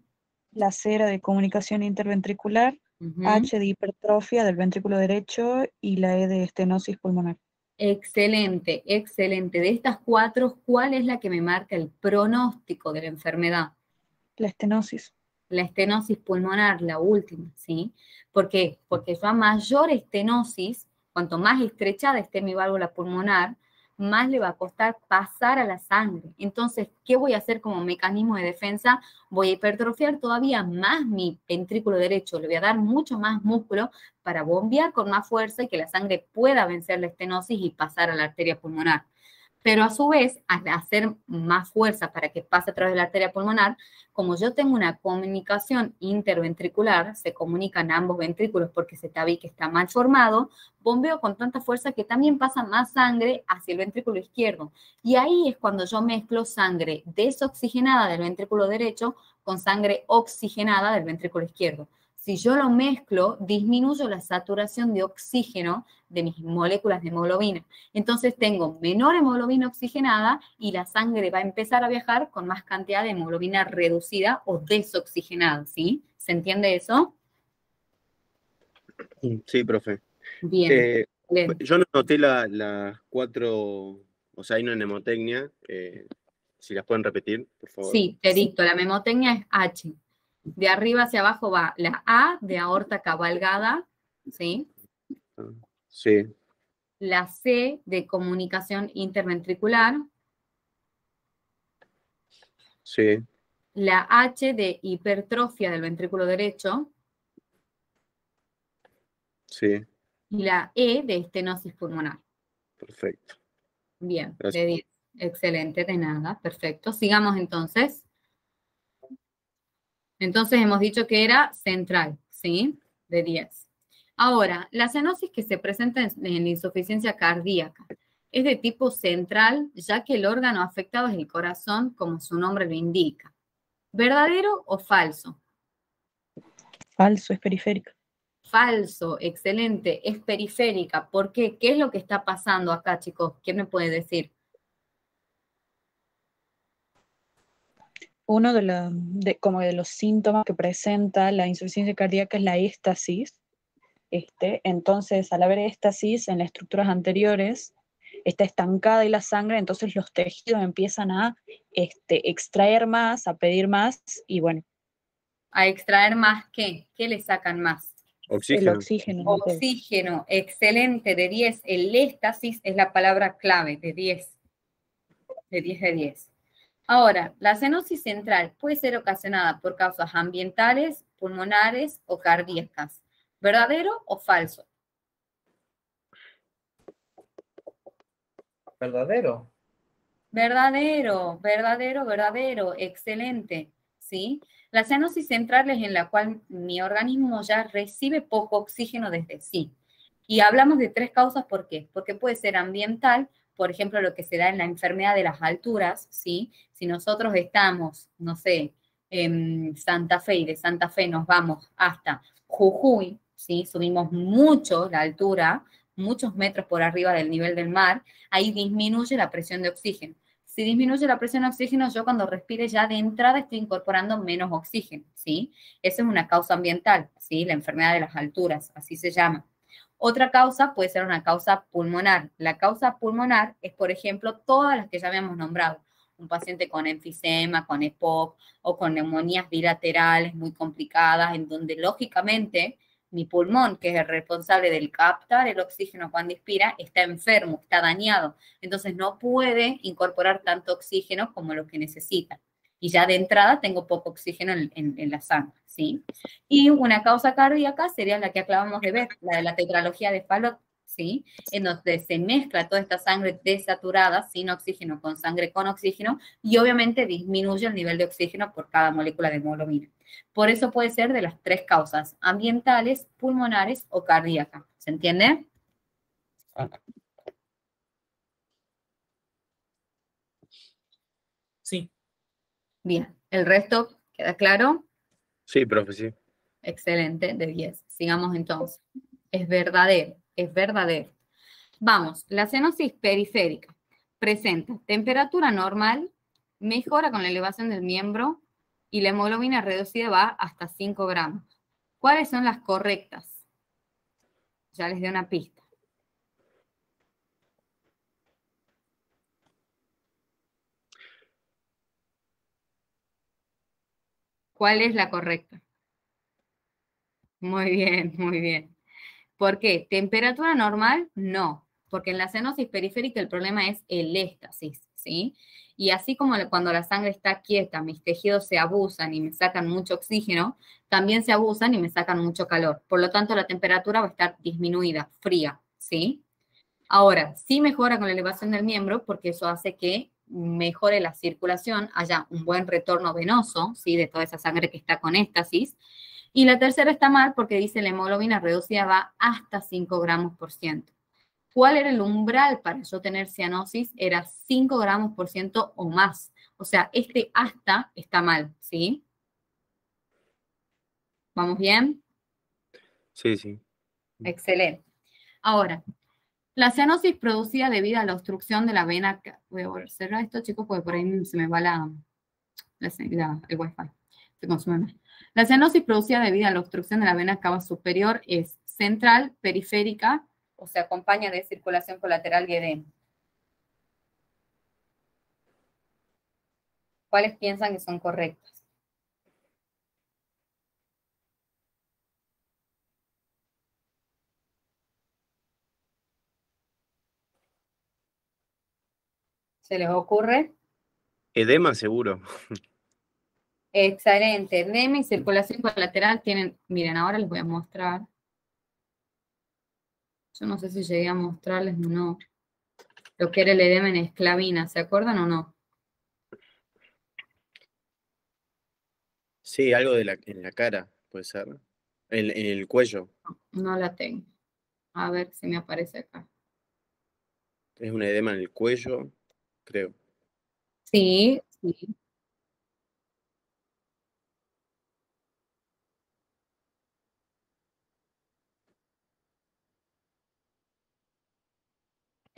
la C era de comunicación interventricular, ujú. H de hipertrofia del ventrículo derecho y la E de estenosis pulmonar. Excelente, excelente. De estas cuatro, ¿cuál es la que me marca el pronóstico de la enfermedad? La estenosis. La estenosis pulmonar, la última, ¿sí? ¿Por qué? Porque yo a mayor estenosis, cuanto más estrechada esté mi válvula pulmonar, más le va a costar pasar a la sangre. Entonces, ¿qué voy a hacer como mecanismo de defensa? Voy a hipertrofiar todavía más mi ventrículo derecho, le voy a dar mucho más músculo para bombear con más fuerza y que la sangre pueda vencer la estenosis y pasar a la arteria pulmonar. Pero a su vez, al hacer más fuerza para que pase a través de la arteria pulmonar, como yo tengo una comunicación interventricular, se comunican ambos ventrículos porque ese tabique está mal formado, bombeo con tanta fuerza que también pasa más sangre hacia el ventrículo izquierdo. Y ahí es cuando yo mezclo sangre desoxigenada del ventrículo derecho con sangre oxigenada del ventrículo izquierdo. Si yo lo mezclo, disminuyo la saturación de oxígeno de mis moléculas de hemoglobina. Entonces tengo menor hemoglobina oxigenada y la sangre va a empezar a viajar con más cantidad de hemoglobina reducida o desoxigenada, ¿sí? ¿Se entiende eso? Sí, profe. Bien. Bien. Yo no noté las cuatro, o sea, hay una mnemotecnia, si las pueden repetir, por favor. Sí, te dicto, la memotecnia es H. De arriba hacia abajo va la A de aorta cabalgada, ¿sí? Sí, La C de comunicación interventricular, sí, la H de hipertrofia del ventrículo derecho sí, y la E de estenosis pulmonar. perfecto. Bien, de Gracias. 10. Excelente, de nada, perfecto. Sigamos entonces. Entonces hemos dicho que era central, ¿sí? De 10. Ahora, la cianosis que se presenta en la insuficiencia cardíaca es de tipo central, ya que el órgano afectado es el corazón, como su nombre lo indica. ¿Verdadero o falso? Falso, es periférica. Falso, excelente, es periférica. ¿Por qué? ¿Qué es lo que está pasando acá, chicos? ¿Quién me puede decir? Uno como de los síntomas que presenta la insuficiencia cardíaca es la éstasis. Entonces, al haber éstasis en las estructuras anteriores, está estancada y la sangre, entonces los tejidos empiezan a extraer más, a pedir más, y bueno, A extraer más, ¿qué? ¿Qué le sacan más? el Oxígeno. oxígeno. Oxígeno, excelente, de 10. El éstasis es la palabra clave, de 10. De 10 de 10. Ahora, la cianosis central puede ser ocasionada por causas ambientales, pulmonares o cardíacas. ¿Verdadero o falso? ¿Verdadero? Verdadero, verdadero, verdadero, excelente, ¿sí? La cianosis central es en la cual mi organismo ya recibe poco oxígeno desde sí. Y hablamos de 3 causas, ¿por qué? Porque puede ser ambiental, por ejemplo, lo que se da en la enfermedad de las alturas, ¿sí? Si nosotros estamos, no sé, en Santa Fe y de Santa Fe nos vamos hasta Jujuy, ¿sí? Subimos mucho la altura, muchos metros por arriba del nivel del mar, ahí disminuye la presión de oxígeno. Si disminuye la presión de oxígeno, yo cuando respire ya de entrada estoy incorporando menos oxígeno, ¿sí? Esa es una causa ambiental, ¿sí? La enfermedad de las alturas, así se llama. Otra causa puede ser una causa pulmonar. La causa pulmonar es, por ejemplo, todas las que ya habíamos nombrado. Un paciente con enfisema, con EPOC o con neumonías bilaterales muy complicadas, en donde lógicamente mi pulmón, que es el responsable del captar el oxígeno cuando inspira, está enfermo, está dañado. Entonces no puede incorporar tanto oxígeno como lo que necesita. Y ya de entrada tengo poco oxígeno en la sangre, ¿sí? Y una causa cardíaca sería la que acabamos de ver, la de la tetralogía de Fallot, ¿sí? En donde se mezcla toda esta sangre desaturada, sin oxígeno, con sangre con oxígeno, y obviamente disminuye el nivel de oxígeno por cada molécula de hemoglobina. Por eso puede ser de las 3 causas, ambientales, pulmonares o cardíacas. ¿Se entiende? Sí. Bien. ¿El resto queda claro? Sí, profe, sí. Excelente, de 10. Sigamos entonces. Es verdadero, es verdadero. Vamos, la cianosis periférica presenta temperatura normal, mejora con la elevación del miembro y la hemoglobina reducida va hasta 5 gramos. ¿Cuáles son las correctas? Ya les di una pista. ¿Cuál es la correcta? Muy bien, muy bien. ¿Por qué? Temperatura normal, no, porque en la cianosis periférica el problema es el éxtasis, ¿sí? Y así como cuando la sangre está quieta, mis tejidos se abusan y me sacan mucho oxígeno, también se abusan y me sacan mucho calor. Por lo tanto, la temperatura va a estar disminuida, fría, ¿sí? Ahora, sí mejora con la elevación del miembro porque eso hace que mejore la circulación, haya un buen retorno venoso, ¿sí? De toda esa sangre que está con éxtasis. Y la tercera está mal porque dice la hemoglobina reducida va hasta 5 gramos por ciento. ¿Cuál era el umbral para yo tener cianosis? Era 5 gramos por ciento o más. O sea, este hasta está mal, ¿sí? ¿Vamos bien? Sí, sí. Excelente. Ahora, la cianosis producida debido a la obstrucción de la vena... Voy a cerrar esto, chicos, porque por ahí se me va el wifi. Se consume más. La cianosis producida debido a la obstrucción de la vena cava superior es central, periférica, o se acompaña de circulación colateral y edema. ¿Cuáles piensan que son correctas? ¿Se les ocurre? Edema seguro. Excelente. Edema y circulación colateral tienen... Miren, ahora les voy a mostrar. Yo no sé si llegué a mostrarles o no. Lo que era el edema en esclavina, ¿se acuerdan o no? Sí, algo en la cara, puede ser. En el cuello. No la tengo. A ver si me aparece acá. Es un edema en el cuello, creo. Sí, sí.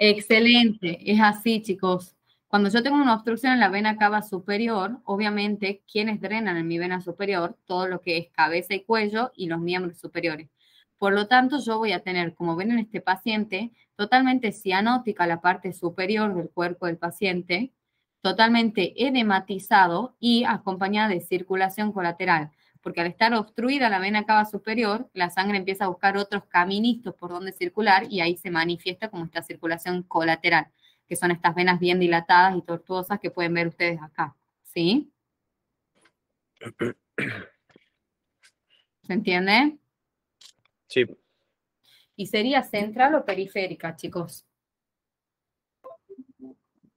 Excelente, es así, chicos. Cuando yo tengo una obstrucción en la vena cava superior, obviamente, ¿quiénes drenan en mi vena superior? Todo lo que es cabeza y cuello y los miembros superiores. Por lo tanto, yo voy a tener, como ven en este paciente, totalmente cianótica la parte superior del cuerpo del paciente, totalmente edematizado y acompañada de circulación colateral, porque al estar obstruida la vena cava superior, la sangre empieza a buscar otros caminitos por donde circular y ahí se manifiesta como esta circulación colateral, que son estas venas bien dilatadas y tortuosas que pueden ver ustedes acá, ¿sí? ¿Se entiende? Sí, Y sería central o periférica, chicos.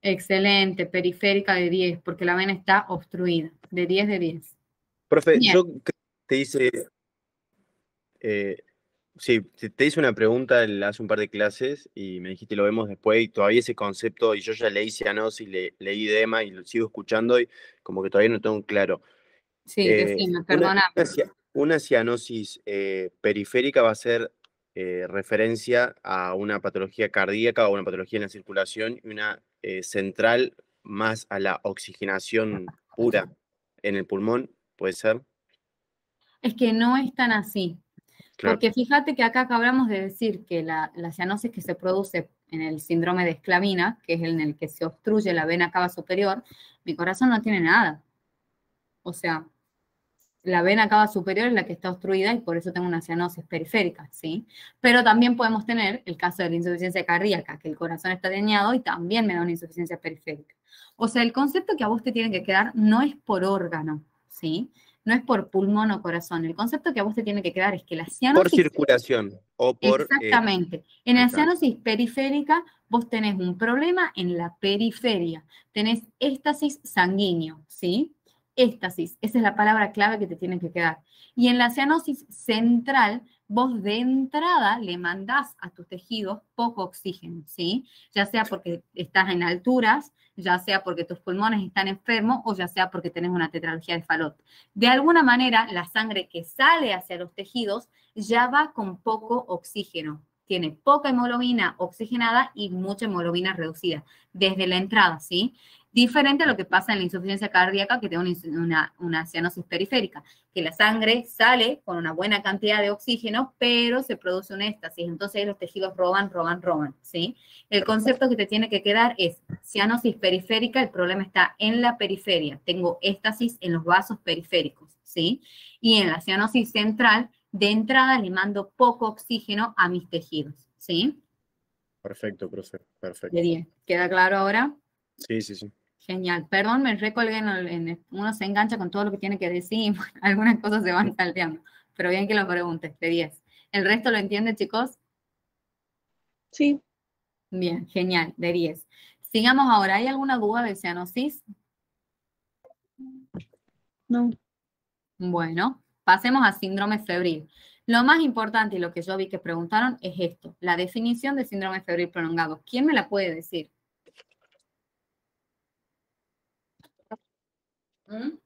Excelente, periférica de 10, porque la vena está obstruida, de 10 de 10. profe, Bien. yo creo que te hice Sí, te hice una pregunta hace un par de clases y me dijiste lo vemos después y todavía ese concepto, y yo ya leí cianosis, leí edema y lo sigo escuchando y como que todavía no tengo claro. Sí, decime, Una, perdona. una cianosis periférica va a ser referencia a una patología cardíaca o una patología en la circulación y una central más a la oxigenación pura en el pulmón, ¿puede ser? Es que no es tan así. Claro. Porque fíjate que acá acabamos de decir que la cianosis que se produce en el síndrome de esclavina, que es en el que se obstruye la vena cava superior, mi corazón no tiene nada. O sea, la vena cava superior es la que está obstruida y por eso tengo una cianosis periférica, ¿sí? Pero también podemos tener el caso de la insuficiencia cardíaca, que el corazón está dañado y también me da una insuficiencia periférica. O sea, el concepto que a vos te tiene que quedar no es por órgano, ¿sí? No es por pulmón o corazón. El concepto que a vos te tiene que quedar es que la Por cianosis... circulación o por... Exactamente. En la cianosis periférica vos tenés un problema en la periferia. Tenés éstasis sanguíneo, ¿sí? Éstasis, esa es la palabra clave que te tiene que quedar. Y en la cianosis central, vos de entrada le mandás a tus tejidos poco oxígeno, ¿sí? Ya sea porque estás en alturas, ya sea porque tus pulmones están enfermos o ya sea porque tenés una tetralogía de Fallot. De alguna manera, la sangre que sale hacia los tejidos ya va con poco oxígeno. Tiene poca hemoglobina oxigenada y mucha hemoglobina reducida desde la entrada, ¿sí? Diferente a lo que pasa en la insuficiencia cardíaca, que tiene una cianosis periférica, que la sangre sale con una buena cantidad de oxígeno, pero se produce un éxtasis. Entonces los tejidos roban, ¿sí? El concepto que te tiene que quedar es cianosis periférica, el problema está en la periferia. Tengo éxtasis en los vasos periféricos, ¿sí? Y en la cianosis central, de entrada le mando poco oxígeno a mis tejidos, ¿sí? Perfecto, profe, De perfecto. 10. ¿Queda claro ahora? Sí, sí, sí. Genial. Perdón, me recolgué uno se engancha con todo lo que tiene que decir y bueno, algunas cosas se van salteando. Pero bien que lo preguntes, de 10. ¿El resto lo entiende, chicos? Sí. Bien, genial, de 10. Sigamos ahora. ¿Hay alguna duda de cianosis? No. Bueno, pasemos a síndrome febril. Lo más importante y lo que yo vi que preguntaron es esto, la definición de síndrome febril prolongado. ¿Quién me la puede decir? ¿Mm?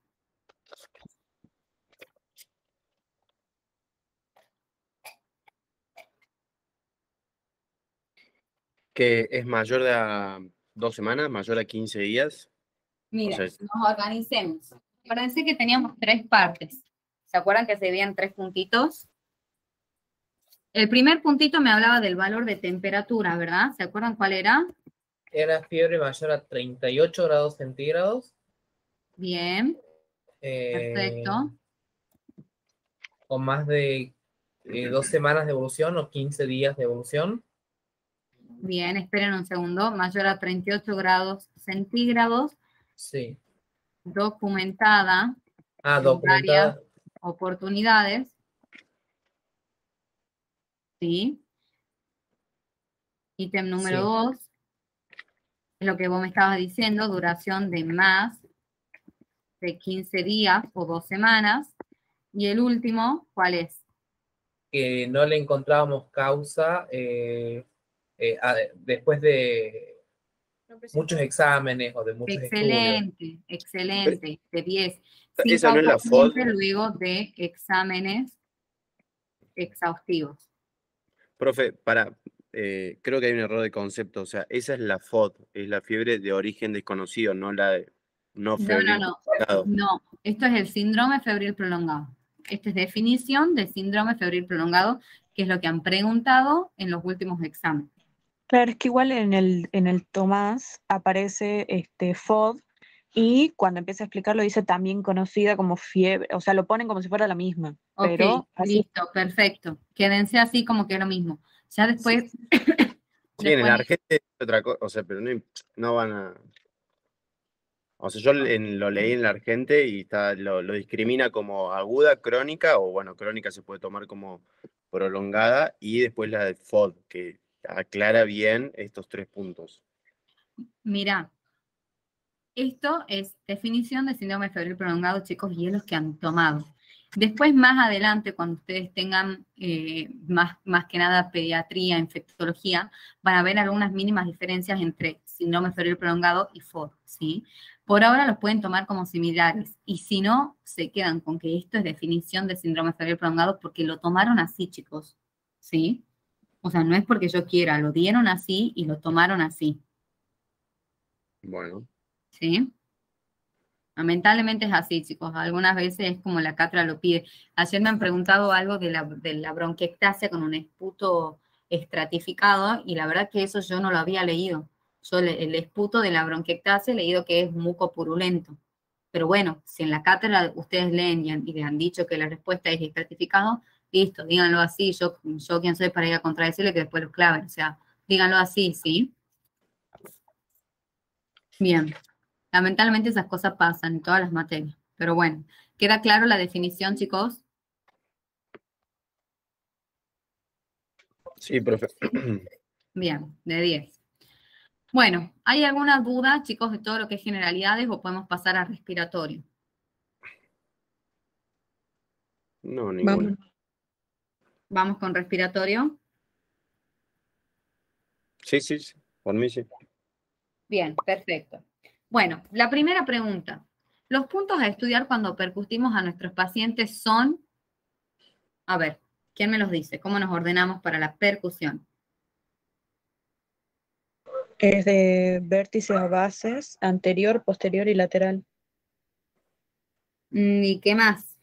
Que es mayor a 2 semanas, mayor a 15 días. O Mira, sea, nos organicemos. Acuérdense que teníamos 3 partes. ¿Se acuerdan que se veían 3 puntitos? El primer puntito me hablaba del valor de temperatura, ¿verdad? ¿Se acuerdan cuál era? Era fiebre mayor a 38 grados centígrados. Bien, eh, perfecto. con más de 2 semanas de evolución o 15 días de evolución. Bien, esperen un segundo. Mayor a 38 grados centígrados, Sí. documentada en varias Documentada. oportunidades. ¿Sí? Ítem número Sí. 2, es lo que vos me estabas diciendo, duración de más de 15 días o 2 semanas. Y el último, ¿cuál es? Que no le encontrábamos causa después de muchos exámenes o de muchos estudios. Excelente, excelente, de 10. Sin esa no es causa la FOD. aparente luego de exámenes exhaustivos. Profe, creo que hay un error de concepto. O sea, esa es la FOD, es la fiebre de origen desconocido, no la de no febril No. prolongado. No, esto es el síndrome febril prolongado. Esta es definición de síndrome febril prolongado, que es lo que han preguntado en los últimos exámenes. Claro, es que igual en el Tomás aparece FOD y cuando empieza a explicarlo dice también conocida como fiebre, o sea, lo ponen como si fuera la misma, Ok, pero así. listo, perfecto. Quédense así como que es lo mismo. Ya después... Sí, en el después argente es otra cosa, o sea, pero no van a... O sea, yo lo leí en el argente y lo discrimina como aguda, crónica, o bueno, crónica se puede tomar como prolongada, y después la de FOD, que aclara bien estos 3 puntos. mira, esto es definición de síndrome febril prolongado, chicos, y es los que han tomado. Después, más adelante, cuando ustedes tengan más que nada pediatría, infectología, van a ver algunas mínimas diferencias entre síndrome febril prolongado y FOD, ¿sí? Por ahora los pueden tomar como similares, y si no, se quedan con que esto es definición de síndrome febril prolongado porque lo tomaron así, chicos, ¿sí? O sea, no es porque yo quiera, lo dieron así y lo tomaron así, Bueno, ¿sí? Lamentablemente es así, chicos. Algunas veces es como la cátedra lo pide. Ayer me han preguntado algo de la bronquiectasia con un esputo estratificado y la verdad que eso yo no lo había leído. Yo el esputo de la bronquiectasia he leído que es mucopurulento. Pero bueno, si en la cátedra ustedes leen y les han dicho que la respuesta es estratificado, listo, díganlo así. Yo quién soy para ir a contradecirle que después los claven. O sea, díganlo así, ¿sí? Bien. Lamentablemente esas cosas pasan en todas las materias. Pero bueno, ¿queda claro la definición, chicos? sí, profe. Bien, de 10. Bueno, ¿hay alguna duda, chicos, de todo lo que es generalidades o podemos pasar a respiratorio? No, ninguna. Vamos con respiratorio. Sí, sí, sí, por mí sí. Bien, perfecto. Bueno, la primera pregunta. Los puntos a estudiar cuando percutimos a nuestros pacientes son, a ver, ¿quién me los dice? ¿Cómo nos ordenamos para la percusión? Es de vértices a bases, anterior, posterior y lateral. ¿Y qué más?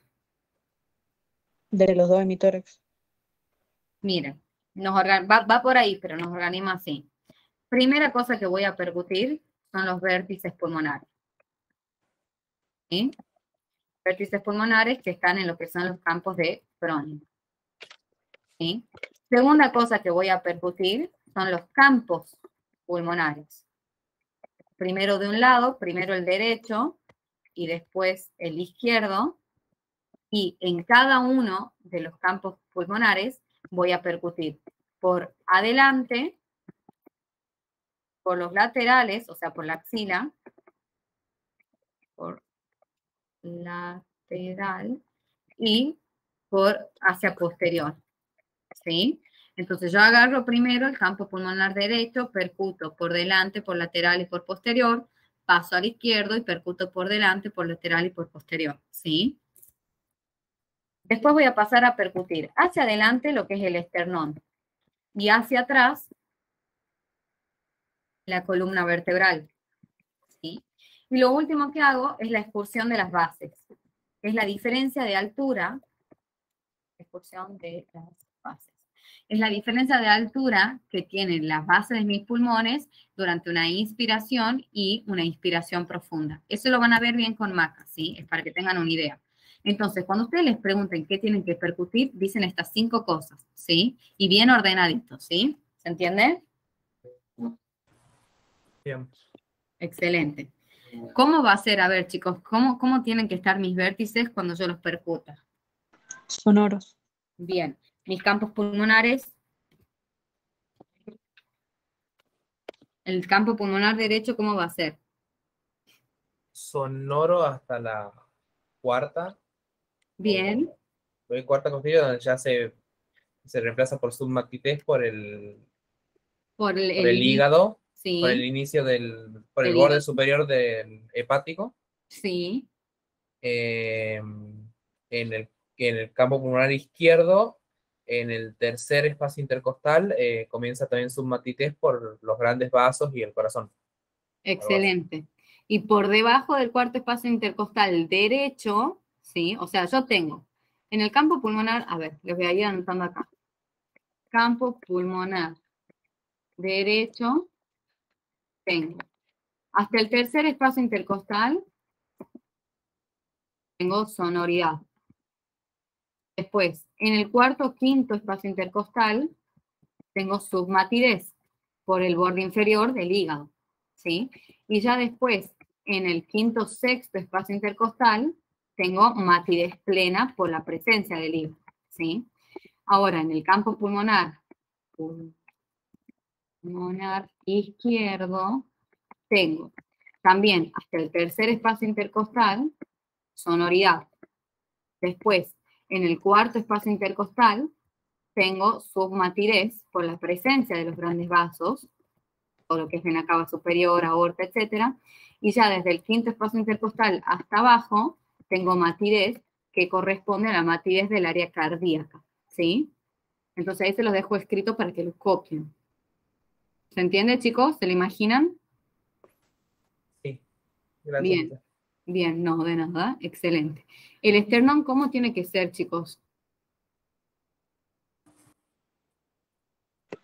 De los dos hemitórax. Miren, va por ahí, pero nos organizamos así. Primera cosa que voy a percutir son los vértices pulmonares. ¿Sí? Vértices pulmonares que están en lo que son los campos de Crohn. ¿Sí? Segunda cosa que voy a percutir son los campos pulmonares. Primero de un lado, primero el derecho y después el izquierdo. Y en cada uno de los campos pulmonares voy a percutir por adelante, por los laterales, o sea, por la axila, por lateral y por hacia posterior, ¿sí? Entonces yo agarro primero el campo pulmonar derecho, percuto por delante, por lateral y por posterior, paso al izquierdo y percuto por delante, por lateral y por posterior, ¿sí? Después voy a pasar a percutir hacia adelante lo que es el esternón y hacia atrás la columna vertebral, ¿sí? Y lo último que hago es la excursión de las bases. Es la diferencia de altura, excursión de las bases. Es la diferencia de altura que tienen las bases de mis pulmones durante una inspiración y una inspiración profunda. Eso lo van a ver bien con MACA, ¿sí? Es para que tengan una idea. Entonces, cuando ustedes les pregunten qué tienen que percutir, dicen estas 5 cosas, ¿sí? Y bien ordenaditos, ¿sí? ¿Se entiende? Bien. Excelente. ¿Cómo va a ser? A ver, chicos, ¿cómo tienen que estar mis vértices cuando yo los percuta? Sonoros. Bien. Mis campos pulmonares. El campo pulmonar derecho, ¿cómo va a ser? Sonoro hasta la cuarta. Bien. Cuarta costilla, donde ya se reemplaza por submaxites por el hígado, Sí. por el inicio por el borde hígado. superior del hepático. Sí. En el campo pulmonar izquierdo, en el tercer espacio intercostal, comienza también submaxites por los grandes vasos y el corazón. Excelente. Y por debajo del cuarto espacio intercostal derecho, ¿sí? O sea, yo tengo en el campo pulmonar, a ver, les voy a ir anotando acá. Campo pulmonar derecho, tengo. Hasta el tercer espacio intercostal, tengo sonoridad. Después, en el cuarto, quinto espacio intercostal, tengo submatidez por el borde inferior del hígado, ¿sí? Y ya después, en el quinto, sexto espacio intercostal, tengo matidez plena por la presencia del hígado, ¿sí? Ahora, en el campo pulmonar izquierdo, tengo también hasta el tercer espacio intercostal, sonoridad. Después, En el cuarto espacio intercostal tengo submatidez por la presencia de los grandes vasos, o lo que es en la cava superior, aorta, etcétera. Y ya desde el quinto espacio intercostal hasta abajo tengo matidez que corresponde a la matidez del área cardíaca, ¿sí? Entonces ahí se los dejo escrito para que los copien. ¿Se entiende, chicos? ¿Se lo imaginan? Sí, gracias. Bien, Mica. bien, no, de nada, excelente. El esternón, ¿cómo tiene que ser, chicos?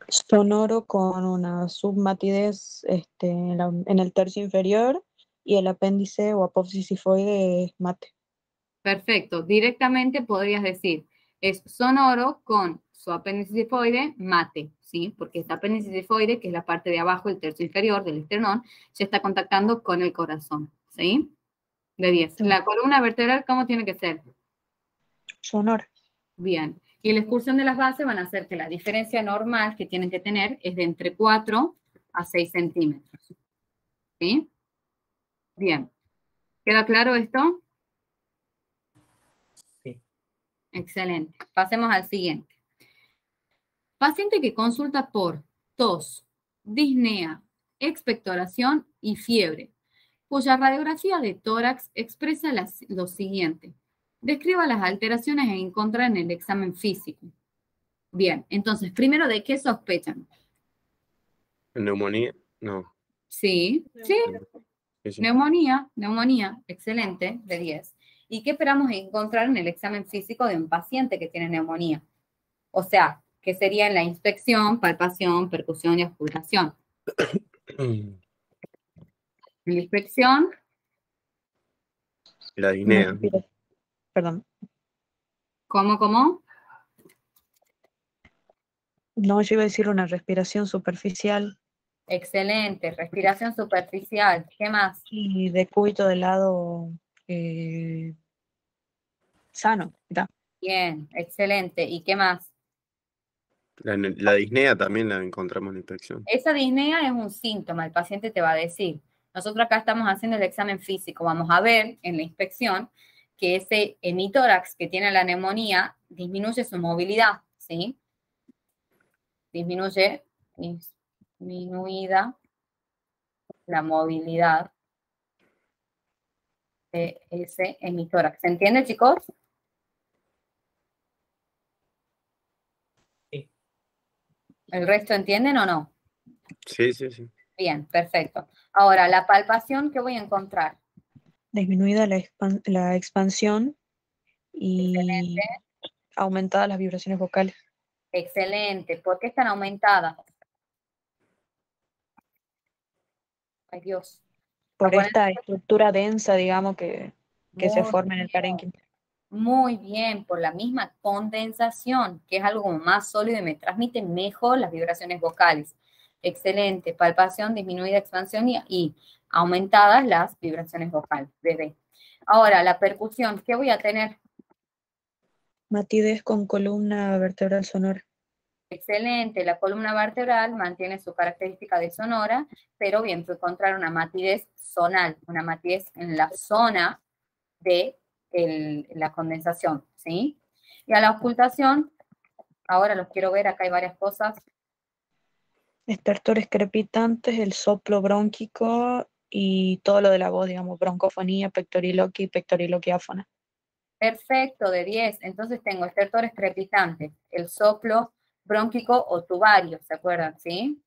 Sonoro con una submatidez en el tercio inferior y el apéndice o apófisis sifoide es mate. Perfecto, directamente podrías decir, es sonoro con su apéndice sifoide mate, ¿sí? Porque esta apéndice sifoide, que es la parte de abajo del tercio inferior del esternón, ya está contactando con el corazón, ¿sí? De 10. La columna vertebral, ¿cómo tiene que ser? Sonoro. Bien. Y la excursión de las bases van a hacer que la diferencia normal que tienen que tener es de entre 4 a 6 centímetros. ¿Sí? Bien. ¿Queda claro esto? Sí. Excelente. Pasemos al siguiente. Paciente que consulta por tos, disnea, expectoración y fiebre, cuya radiografía de tórax expresa lo siguiente. Describa las alteraciones a encontrar en el examen físico. Bien, entonces, primero, ¿de qué sospechan? ¿Neumonía? No. Sí, sí, Sí, sí. neumonía, excelente, de 10. ¿Y qué esperamos encontrar en el examen físico de un paciente que tiene neumonía? O sea, que sería en la inspección, palpación, percusión y auscultación. En la inspección, La Una disnea. respiración. Perdón. ¿cómo? No, yo iba a decir una respiración superficial Excelente, respiración superficial. ¿Qué más? y de cúbito de lado eh, sano. ¿Está? Bien, excelente. ¿Y qué más? La disnea también la encontramos en la inspección. Esa disnea es un síntoma, el paciente te va a decir. Nosotros acá estamos haciendo el examen físico, vamos a ver en la inspección que ese hemitórax que tiene la neumonía disminuye su movilidad, ¿sí? Disminuida la movilidad de ese hemitórax. ¿Se entiende, chicos? Sí. ¿El resto entienden o no? Sí, sí, sí. Bien, perfecto. Ahora, la palpación, ¿qué voy a encontrar? Disminuida la expansión y Excelente, aumentadas las vibraciones vocales. excelente. ¿Por qué están aumentadas? Ay, Dios. Por Acuérdense, esta estructura densa, digamos, que se muy forma en el bien, parénquima. muy bien, por la misma condensación, que es algo más sólido y me transmite mejor las vibraciones vocales. Excelente. Palpación, disminuida expansión y aumentadas las vibraciones vocales. Bebé. Ahora, la percusión, ¿qué voy a tener? Matidez con columna vertebral sonora. Excelente, la columna vertebral mantiene su característica de sonora, pero bien, fue encontrar una matidez zonal, una matidez en la zona de la condensación, ¿sí? Y a la ocultación, ahora los quiero ver, acá hay varias cosas. Estertores crepitantes, el soplo brónquico y todo lo de la voz, digamos, broncofonía, pectoriloquia y pectoriloquia áfona. Perfecto, de 10. Entonces tengo estertores crepitantes, el soplo brónquico o tubario, ¿se acuerdan? ¿Sí?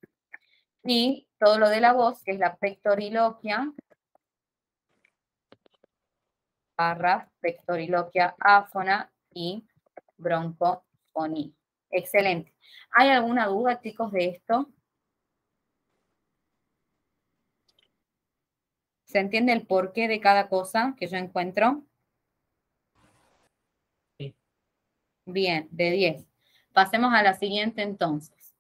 Y todo lo de la voz, que es la pectoriloquia, pectoriloquia áfona y broncofonía. Excelente. ¿Hay alguna duda, chicos, de esto? ¿Se entiende el porqué de cada cosa que yo encuentro? Sí. Bien, de 10. Pasemos a la siguiente entonces.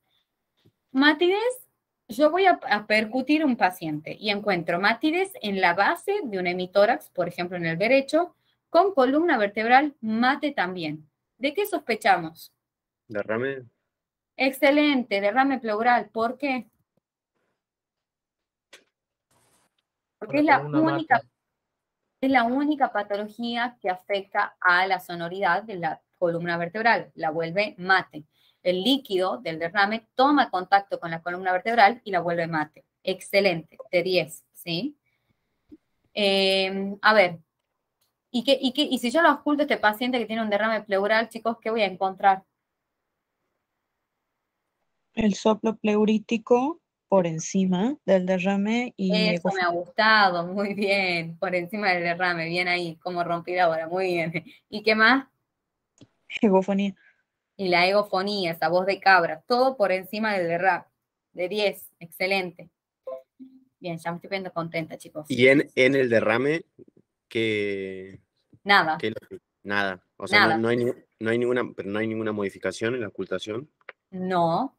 Matidez, yo voy a percutir un paciente y encuentro matidez en la base de un hemitórax, por ejemplo en el derecho, con columna vertebral mate también. ¿De qué sospechamos? Derrame. Excelente, derrame pleural. ¿Por qué? Porque Con la columna mate. es la única patología que afecta a la sonoridad columna vertebral, la vuelve mate. El líquido del derrame toma contacto con la columna vertebral y la vuelve mate. Excelente, de 10, ¿sí? A ver, ¿y si yo lo oculto a este paciente que tiene un derrame pleural, chicos, qué voy a encontrar? El soplo pleurítico por encima del derrame y Eso me ha gustado, muy bien, por encima del derrame, bien ahí, como rompí la bola, muy bien. ¿Y qué más? egofonía. Y la egofonía, esa voz de cabra, todo por encima del derrame, de 10, excelente. Bien, ya me estoy poniendo contenta, chicos. Y en el derrame, ¿qué, Nada, nada? O sea, nada. no hay ninguna modificación en la ocultación. No.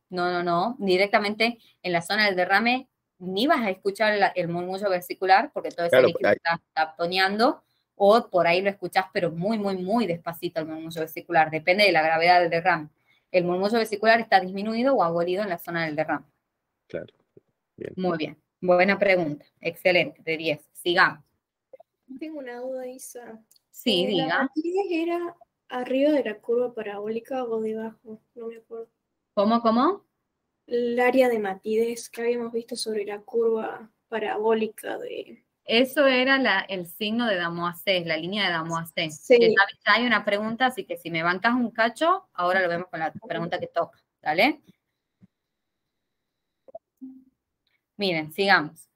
Directamente en la zona del derrame ni vas a escuchar el murmullo vesicular porque todo ese Claro, líquido está taponeando, o por ahí lo escuchás, pero muy, muy, muy despacito el murmullo vesicular. Depende de la gravedad del derrame. El murmullo vesicular está disminuido o abolido en la zona del derrame. claro. Bien. Muy bien. Buena pregunta. Excelente, de 10. Sigamos. Tengo una duda, Isa. Sí, ¿La diga. matidez era arriba de la curva parabólica o debajo? No me acuerdo. ¿Cómo? El área de matidez que habíamos visto sobre la curva parabólica de... Eso era el signo de Damoiseau, la línea de Damoiseau. Sí. Que ya hay una pregunta, así que si me bancas un cacho, ahora lo vemos con la pregunta que toca. ¿Dale? Miren, sigamos.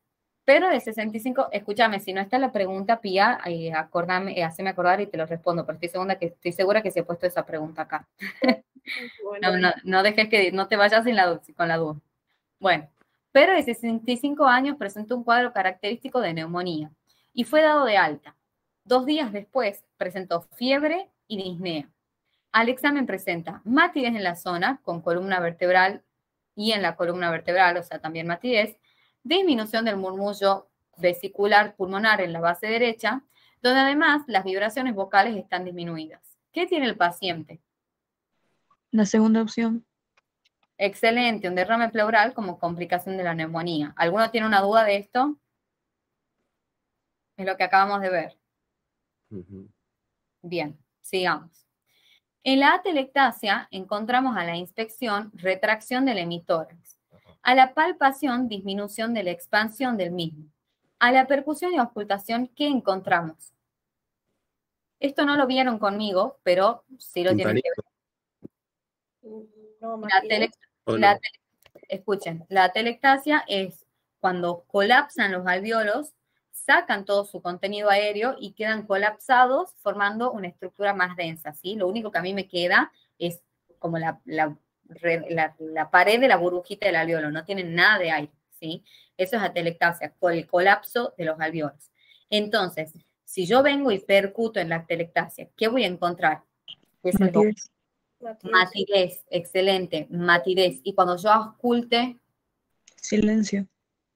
Pedro de 65, escúchame, si no está la pregunta, Pía, haceme acordar y te lo respondo, pero estoy segura que se ha puesto esa pregunta acá. Bueno, No dejes que no te vayas con la duda. Bueno, Pedro de 65 años presentó un cuadro característico de neumonía y fue dado de alta. 2 días después presentó fiebre y disnea. Al examen presenta matidez en la zona con columna vertebral y en la columna vertebral, o sea, también matidez, disminución del murmullo vesicular pulmonar en la base derecha, donde además las vibraciones vocales están disminuidas. ¿Qué tiene el paciente? La segunda opción. Excelente, un derrame pleural como complicación de la neumonía. ¿Alguno tiene una duda de esto? Es lo que acabamos de ver. Ujú. Bien, sigamos. En la atelectasia encontramos a la inspección retracción del hemitórax, a la palpación disminución de la expansión del mismo, a la percusión y auscultación, ¿qué encontramos? Esto no lo vieron conmigo, pero sí lo tienen que ver. no, La matidez. Escuchen, la atelectasia es cuando colapsan los alvéolos, sacan todo su contenido aéreo y quedan colapsados formando una estructura más densa, ¿sí? Lo único que a mí me queda es como la pared de la burbujita del alvéolo, no tienen nada de aire, ¿sí? Eso es atelectasia, con el colapso de los alvéolos. Entonces, si yo vengo y percuto en la atelectasia, ¿qué voy a encontrar? Es algo Matidez. matidez, excelente, matidez. Y cuando yo ausculte, Silencio.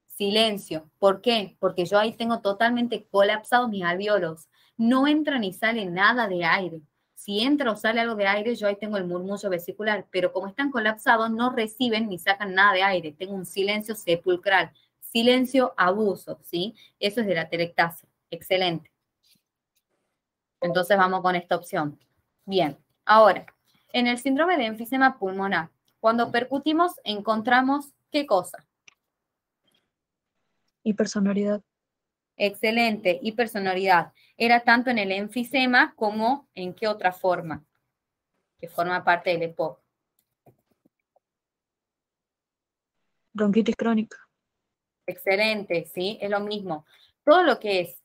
silencio. ¿Por qué? Porque yo ahí tengo totalmente colapsados mis alvéolos. No entra ni sale nada de aire. Si entra o sale algo de aire, yo ahí tengo el murmullo vesicular. Pero como están colapsados, no reciben ni sacan nada de aire. Tengo un silencio sepulcral. Silencio abuso, ¿sí? Eso es de la atelectasia. Excelente. Entonces vamos con esta opción. Bien. Ahora, en el síndrome de enfisema pulmonar, cuando percutimos, encontramos ¿qué cosa? Hipersonoridad. Excelente, hipersonoridad. Era tanto en el enfisema como en qué otra forma, que forma parte del EPOC. Bronquitis crónica. Excelente, ¿sí? Es lo mismo. Todo lo que es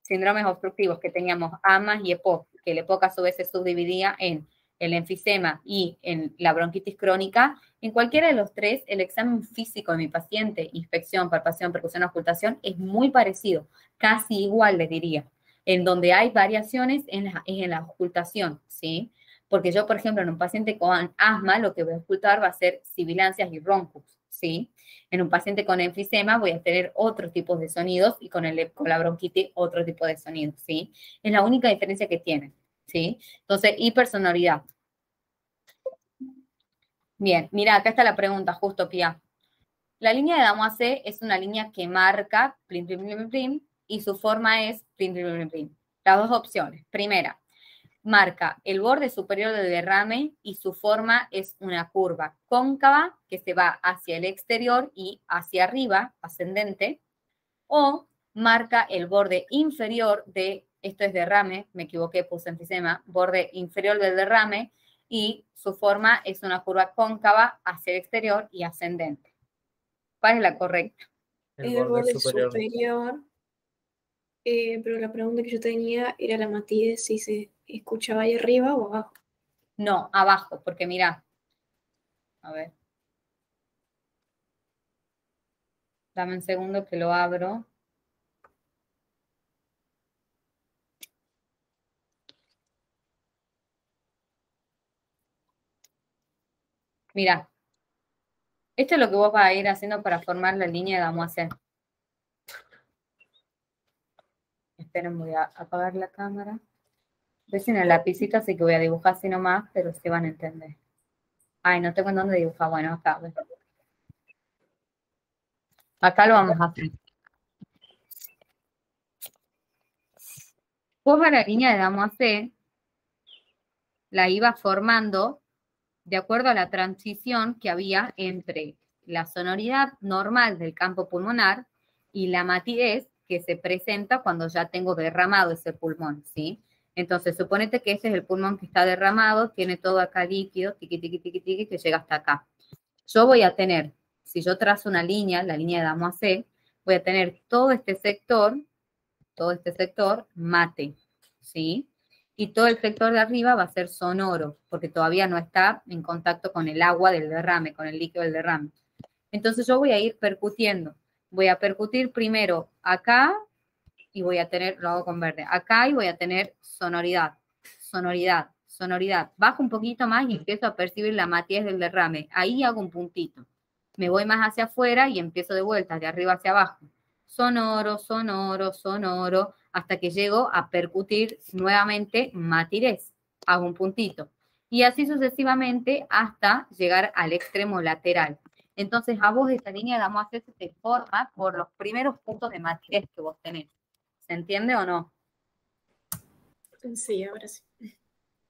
síndromes obstructivos que teníamos AMAS y EPOC, que el EPOC a su vez se subdividía en el enfisema y en la bronquitis crónica, en cualquiera de los tres, el examen físico de mi paciente, inspección, palpación, percusión, ocultación, es muy parecido, casi igual les diría. En donde hay variaciones es en la ocultación, ¿sí? Porque yo, por ejemplo, en un paciente con asma, lo que voy a ocultar va a ser sibilancias y roncus, ¿sí? En un paciente con enfisema voy a tener otros tipos de sonidos y con la bronquitis otro tipo de sonidos, ¿sí? Es la única diferencia que tienen, ¿sí? Entonces, hipersonoridad. Bien, mira, acá está la pregunta, justo, Pia. La línea de Damoiseau es una línea que marca plim, plim, plim, plim, y su forma es plim, plim, plim, plim. Las dos opciones. Primera, marca el borde superior del derrame y su forma es una curva cóncava que se va hacia el exterior y hacia arriba, ascendente, o marca el borde inferior de, esto es derrame, me equivoqué, puse enfisema, borde inferior del derrame y su forma es una curva cóncava hacia el exterior y ascendente. ¿Cuál es la correcta? El borde superior. Pero la pregunta que yo tenía era la matidez, si se escuchaba ahí arriba o abajo. No, abajo, porque mira, a ver. Dame un segundo que lo abro. Mira, esto es lo que vos vas a ir haciendo para formar la línea de Damoiseau. Esperen, voy a apagar la cámara. Estoy sin el lapicito, así que voy a dibujar así nomás, pero sí van a entender. Ay, no tengo en dónde dibujar. Bueno, acá. A ver. Acá lo vamos a hacer. Vos a la línea de Damoiseau la iba formando de acuerdo a la transición que había entre la sonoridad normal del campo pulmonar y la matidez que se presenta cuando ya tengo derramado ese pulmón, ¿sí? Entonces, suponete que ese es el pulmón que está derramado, tiene todo acá líquido, tiqui, tiqui, tiqui, tiqui, que llega hasta acá. Yo voy a tener, si yo trazo una línea, la línea de Damoiseau, voy a tener todo este sector mate, ¿sí? Y todo el sector de arriba va a ser sonoro, porque todavía no está en contacto con el agua del derrame, con el líquido del derrame. Entonces yo voy a ir percutiendo. Voy a percutir primero acá y voy a tener, lo hago con verde, acá y voy a tener sonoridad, sonoridad, sonoridad. Bajo un poquito más y empiezo a percibir la matidez del derrame. Ahí hago un puntito. Me voy más hacia afuera y empiezo de vuelta, de arriba hacia abajo. Sonoro, sonoro, sonoro, hasta que llego a percutir nuevamente matidez. Hago un puntito. Y así sucesivamente hasta llegar al extremo lateral. Entonces, a vos esta línea de Damoiseau se te forma por los primeros puntos de matidez que vos tenés. ¿Se entiende o no? Sí, ahora sí.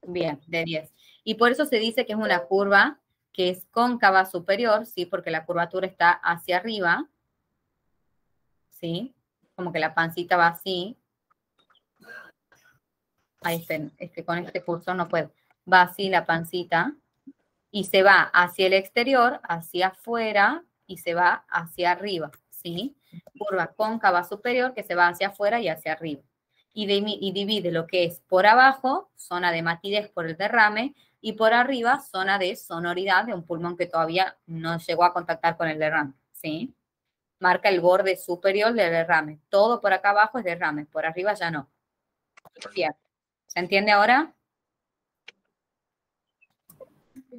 Bien, de 10. Y por eso se dice que es una curva que es cóncava superior, ¿sí? Porque la curvatura está hacia arriba, ¿sí? Como que la pancita va así. Ahí está, con este cursor no puedo. Va así la pancita y se va hacia el exterior, hacia afuera y se va hacia arriba, ¿sí? Curva cóncava superior que se va hacia afuera y hacia arriba. Y divide lo que es por abajo, zona de matidez por el derrame, y por arriba, zona de sonoridad de un pulmón que todavía no llegó a contactar con el derrame, ¿sí? Marca el borde superior del derrame. Todo por acá abajo es derrame, por arriba ya no. Cierto. ¿Se entiende ahora?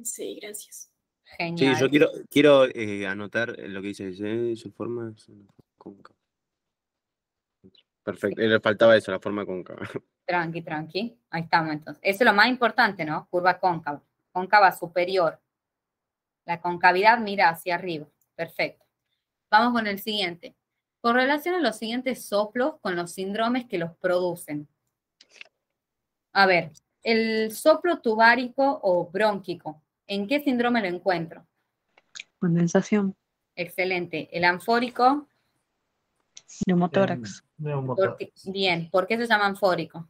Sí, gracias. Genial. Sí, yo quiero anotar lo que dice, su forma es cóncava. Perfecto, le faltaba eso, la forma cóncava. Tranqui, tranqui. Ahí estamos entonces. Eso es lo más importante, ¿no? Curva cóncava. Cóncava superior. La concavidad mira hacia arriba. Perfecto. Vamos con el siguiente. Correlaciona los siguientes soplos con los síndromes que los producen. A ver, el soplo tubárico o brónquico, ¿en qué síndrome lo encuentro? Condensación. Excelente. El anfórico, Neumotórax. bien. ¿Por qué se llama anfórico?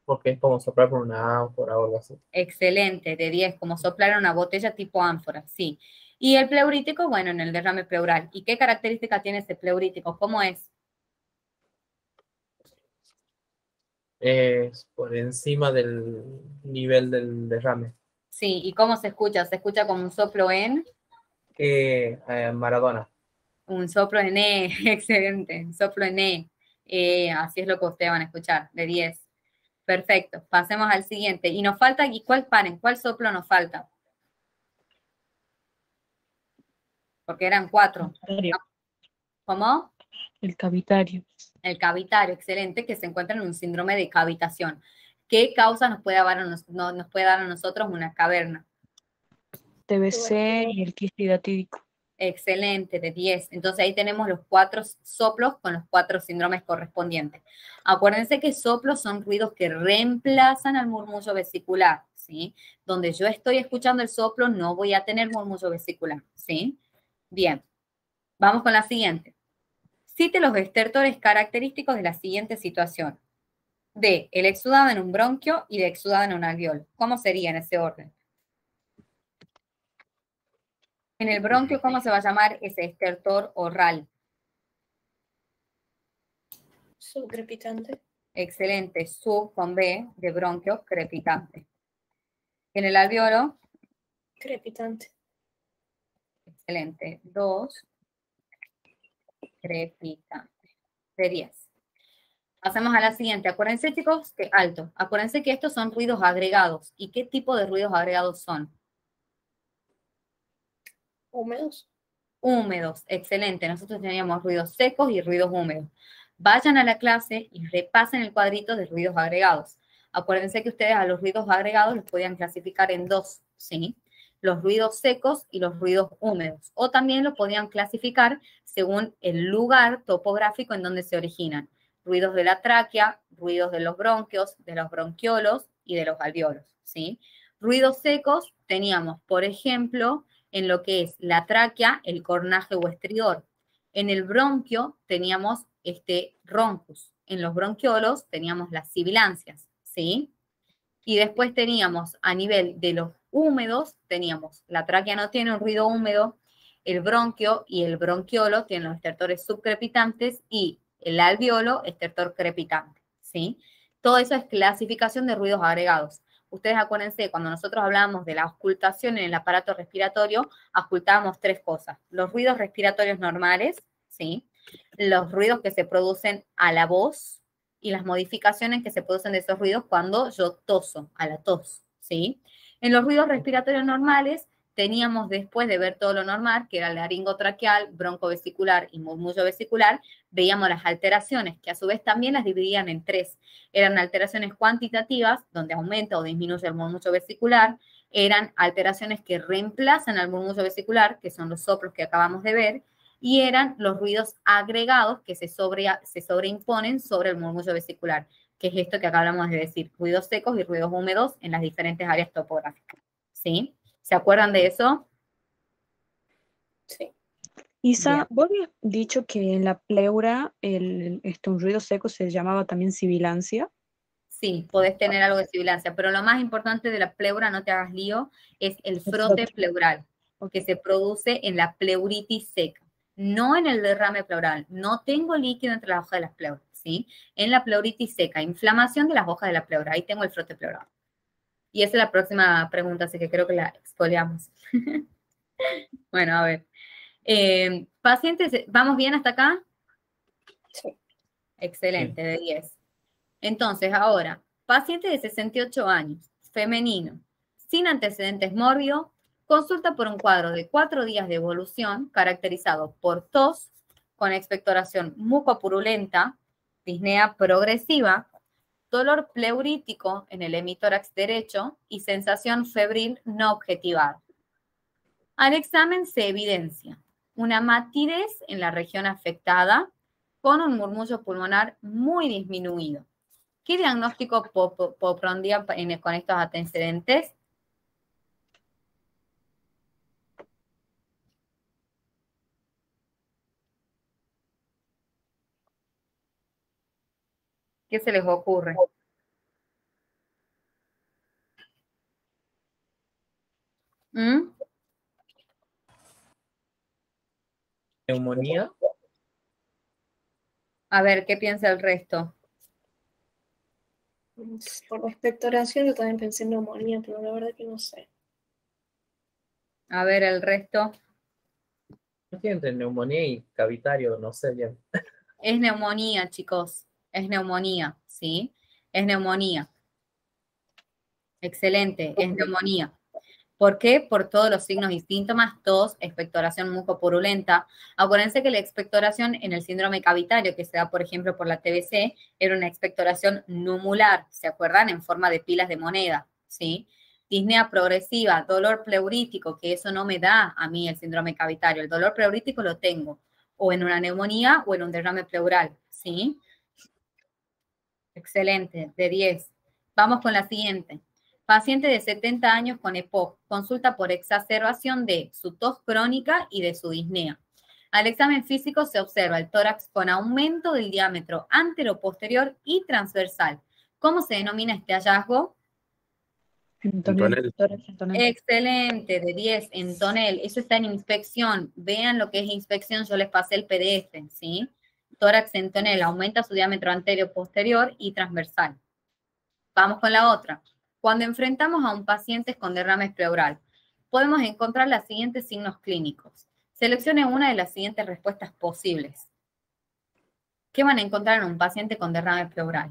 Porque es como soplar por una ánfora o algo así. Excelente, de 10, como soplar en una botella tipo ánfora, sí. Y el pleurítico, bueno, en el derrame pleural. ¿Y qué característica tiene ese pleurítico? ¿Cómo es? Es por encima del nivel del derrame. Sí, ¿y cómo se escucha? Se escucha como un soplo en... Maradona. Un soplo en E, excelente, un soplo en E. Así es lo que ustedes van a escuchar, de 10. Perfecto, pasemos al siguiente. Y nos falta, ¿y cuál soplo nos falta? Porque eran 4. ¿Cómo? El cavitario. El cavitario, excelente, que se encuentra en un síndrome de cavitación. ¿Qué causa nos puede dar a nosotros una caverna? TBC y el quiste hidatídico. Excelente, de 10. Entonces ahí tenemos los 4 soplos con los 4 síndromes correspondientes. Acuérdense que soplos son ruidos que reemplazan al murmullo vesicular, ¿sí? Donde yo estoy escuchando el soplo no voy a tener murmullo vesicular, ¿sí? Bien, vamos con la siguiente. Cite los estertores característicos de la siguiente situación. D, el exudado en un bronquio y el exudado en un alveolo. ¿Cómo sería en ese orden? En el bronquio, ¿cómo se va a llamar ese estertor oral? Subcrepitante. Excelente, sub con B de bronquio, crepitante. En el alveolo, Crepitante. excelente, 2, crepitante, de 10. Pasemos a la siguiente. Acuérdense, chicos, que alto. Acuérdense que estos son ruidos agregados. ¿Y qué tipo de ruidos agregados son? Húmedos. Húmedos, excelente. Nosotros teníamos ruidos secos y ruidos húmedos. Vayan a la clase y repasen el cuadrito de ruidos agregados. Acuérdense que ustedes a los ruidos agregados los podían clasificar en 2, ¿sí? Los ruidos secos y los ruidos húmedos. O también los podían clasificar según el lugar topográfico en donde se originan. Ruidos de la tráquea, ruidos de los bronquios, de los bronquiolos y de los alveolos, ¿sí? Ruidos secos teníamos, por ejemplo, en lo que es la tráquea, el cornaje o estridor. En el bronquio teníamos roncus. En los bronquiolos teníamos las sibilancias, ¿sí? Y después teníamos, a nivel de los húmedos, teníamos, la tráquea no tiene un ruido húmedo, el bronquio y el bronquiolo tienen los estertores subcrepitantes y el alveolo, estertor crepitante, ¿sí? Todo eso es clasificación de ruidos agregados. Ustedes acuérdense, cuando nosotros hablábamos de la auscultación en el aparato respiratorio, auscultábamos 3 cosas. Los ruidos respiratorios normales, ¿sí? Los ruidos que se producen a la voz y las modificaciones que se producen de esos ruidos cuando yo toso, a la tos, ¿sí? En los ruidos respiratorios normales teníamos, después de ver todo lo normal, que era el laringotraqueal, broncovesicular y murmullo vesicular, veíamos las alteraciones, que a su vez también las dividían en 3. Eran alteraciones cuantitativas, donde aumenta o disminuye el murmullo vesicular, eran alteraciones que reemplazan al murmullo vesicular, que son los soplos que acabamos de ver, y eran los ruidos agregados que se sobreimponen sobre el murmullo vesicular, que es esto que acabamos de decir, ruidos secos y ruidos húmedos en las diferentes áreas topográficas, ¿sí? ¿Se acuerdan de eso? Sí. Isa, Bien. vos habías dicho que en la pleura un ruido seco se llamaba también sibilancia. Sí, podés tener algo de sibilancia, pero lo más importante de la pleura, no te hagas lío, es el frote pleural, que se produce en la pleuritis seca, no en el derrame pleural. No tengo líquido entre las hojas de las pleuras, ¿sí? En la pleuritis seca, inflamación de las hojas de la pleura, ahí tengo el frote pleural. Y esa es la próxima pregunta, así que creo que la expoliamos. Bueno, a ver. Pacientes, ¿vamos bien hasta acá? Sí. Excelente, de 10. Entonces, ahora, paciente de 68 años, femenino, sin antecedentes mórbidos, consulta por un cuadro de 4 días de evolución caracterizado por tos con expectoración mucopurulenta, disnea progresiva, dolor pleurítico en el hemitórax derecho y sensación febril no objetivada. Al examen se evidencia una matidez en la región afectada con un murmullo pulmonar muy disminuido. ¿Qué diagnóstico pondría con estos antecedentes? ¿Qué se les ocurre? ¿Mm? Neumonía. A ver, ¿qué piensa el resto? Por la expectoración yo también pensé en neumonía, pero la verdad que no sé. A ver, el resto. Estoy entre neumonía y cavitario, no sé bien. Es neumonía, chicos. Es neumonía, ¿sí? Es neumonía. Excelente, es neumonía. ¿Por qué? Por todos los signos y síntomas, tos, expectoración mucopurulenta. Acuérdense que la expectoración en el síndrome cavitario, que se da, por ejemplo, por la TBC, era una expectoración numular, ¿se acuerdan? En forma de pilas de moneda, ¿sí? disnea progresiva, dolor pleurítico, que eso no me da a mí el síndrome cavitario. El dolor pleurítico lo tengo o en una neumonía o en un derrame pleural, ¿sí? Excelente, de 10. Vamos con la siguiente. Paciente de 70 años con EPOC, consulta por exacerbación de su tos crónica y de su disnea. Al examen físico se observa el tórax con aumento del diámetro anteroposterior y transversal. ¿Cómo se denomina este hallazgo? Tonel. Excelente, de 10, en tonel. Eso está en inspección. Vean lo que es inspección, yo les pasé el PDF, ¿sí? Tórax en tonel, aumenta su diámetro anterior, posterior y transversal. Vamos con la otra. Cuando enfrentamos a un paciente con derrame pleural, podemos encontrar los siguientes signos clínicos. Seleccione una de las siguientes respuestas posibles. ¿Qué van a encontrar en un paciente con derrame pleural?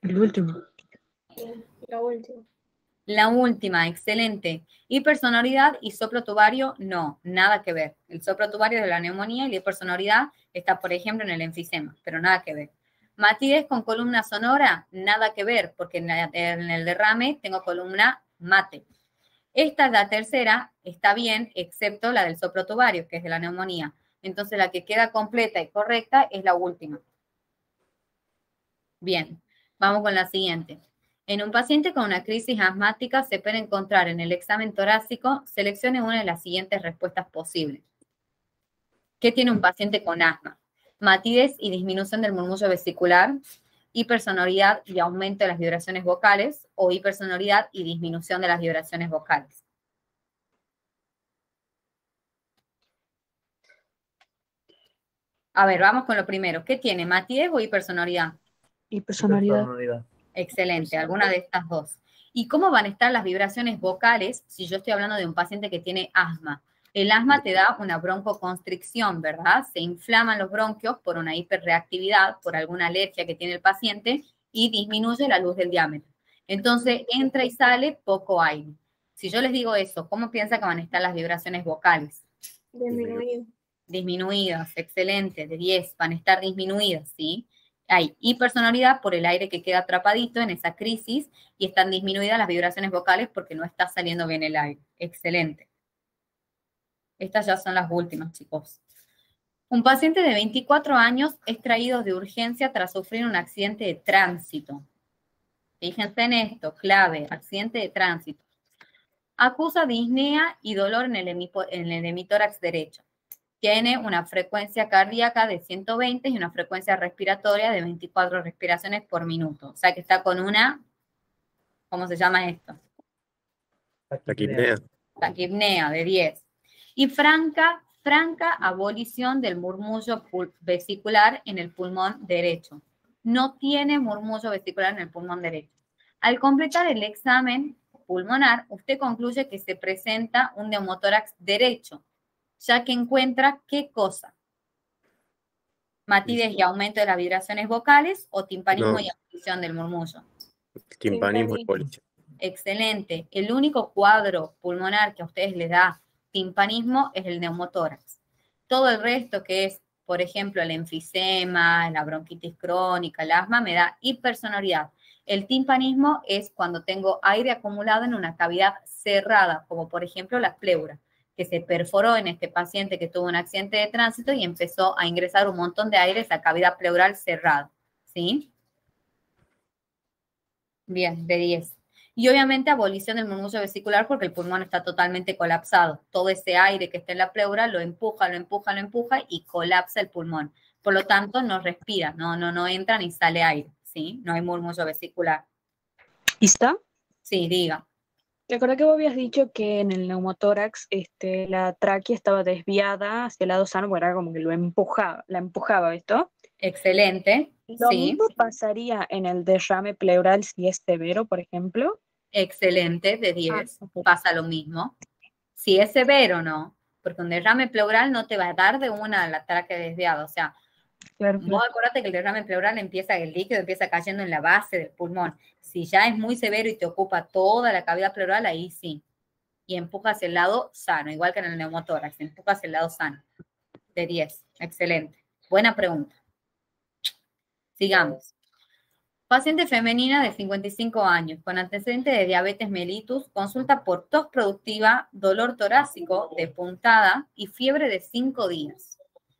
El último. La última. La última, excelente. Hipersonoridad y soplo tubario, no, nada que ver. El soplo tubario es de la neumonía y la hipersonoridad está, por ejemplo, en el enfisema, pero nada que ver. Matidez con columna sonora, nada que ver, porque en el derrame tengo columna mate. Esta es la tercera, está bien, excepto la del soplo tubario, que es de la neumonía. Entonces, la que queda completa y correcta es la última. Bien, vamos con la siguiente. En un paciente con una crisis asmática se puede encontrar en el examen torácico, seleccione una de las siguientes respuestas posibles. ¿Qué tiene un paciente con asma? Matidez y disminución del murmullo vesicular, hipersonoridad y aumento de las vibraciones vocales, o hipersonoridad y disminución de las vibraciones vocales. A ver, vamos con lo primero. ¿Qué tiene? ¿Matidez o hipersonoridad? Hipersonoridad. Excelente, alguna de estas dos. ¿Y cómo van a estar las vibraciones vocales si yo estoy hablando de un paciente que tiene asma? El asma te da una broncoconstricción, ¿verdad? Se inflaman los bronquios por una hiperreactividad, por alguna alergia que tiene el paciente y disminuye la luz del diámetro. Entonces entra y sale poco aire. Si yo les digo eso, ¿cómo piensa que van a estar las vibraciones vocales? Disminuido. Disminuidas, excelente, de 10, van a estar disminuidas, ¿sí? Hay hipersonoridad por el aire que queda atrapadito en esa crisis y están disminuidas las vibraciones vocales porque no está saliendo bien el aire. Excelente. Estas ya son las últimas, chicos. Un paciente de 24 años es traído de urgencia tras sufrir un accidente de tránsito. Fíjense en esto, clave, accidente de tránsito. Acusa disnea y dolor en el hemitórax derecho. Tiene una frecuencia cardíaca de 120 y una frecuencia respiratoria de 24 respiraciones por minuto. O sea que está con una, ¿cómo se llama esto? Taquipnea. Taquipnea de 10. Y franca abolición del murmullo vesicular en el pulmón derecho. No tiene murmullo vesicular en el pulmón derecho. Al completar el examen pulmonar, usted concluye que se presenta un neumotórax derecho, ya que encuentra ¿qué cosa? Matidez y aumento de las vibraciones vocales o timpanismo No. y abolición del murmullo. Timpanismo y policia. Excelente. El único cuadro pulmonar que a ustedes les da timpanismo es el neumotórax. Todo el resto que es, por ejemplo, el enfisema, la bronquitis crónica, el asma, me da hipersonoridad. El timpanismo es cuando tengo aire acumulado en una cavidad cerrada, como por ejemplo la pleura, que se perforó en este paciente que tuvo un accidente de tránsito y empezó a ingresar un montón de aire a esa cavidad pleural cerrada. ¿Sí? Bien, de 10. Y obviamente abolición del murmullo vesicular porque el pulmón está totalmente colapsado. Todo ese aire que está en la pleura lo empuja y colapsa el pulmón. Por lo tanto, no respira, no entra ni sale aire, ¿sí? No hay murmullo vesicular. ¿Y está? Sí, diga. ¿Te acuerdas que vos habías dicho que en el neumotórax la tráquea estaba desviada hacia el lado sano, porque era como que la empujaba, ¿esto? Excelente. ¿Lo Sí. mismo pasaría en el derrame pleural si es severo, por ejemplo? Excelente, de 10. Ok. Pasa lo mismo. Si es severo, no. Porque un derrame pleural no te va a dar de una la tráquea desviada. O sea, Claro, vos acordate que el derrame pleural el líquido empieza cayendo en la base del pulmón. Si ya es muy severo y te ocupa toda la cavidad pleural, ahí sí. Y empuja hacia el lado sano, igual que en el neumotórax, empuja hacia el lado sano. De 10. Excelente. Buena pregunta. Sigamos. Paciente femenina de 55 años, con antecedentes de diabetes mellitus, consulta por tos productiva, dolor torácico de puntada y fiebre de 5 días.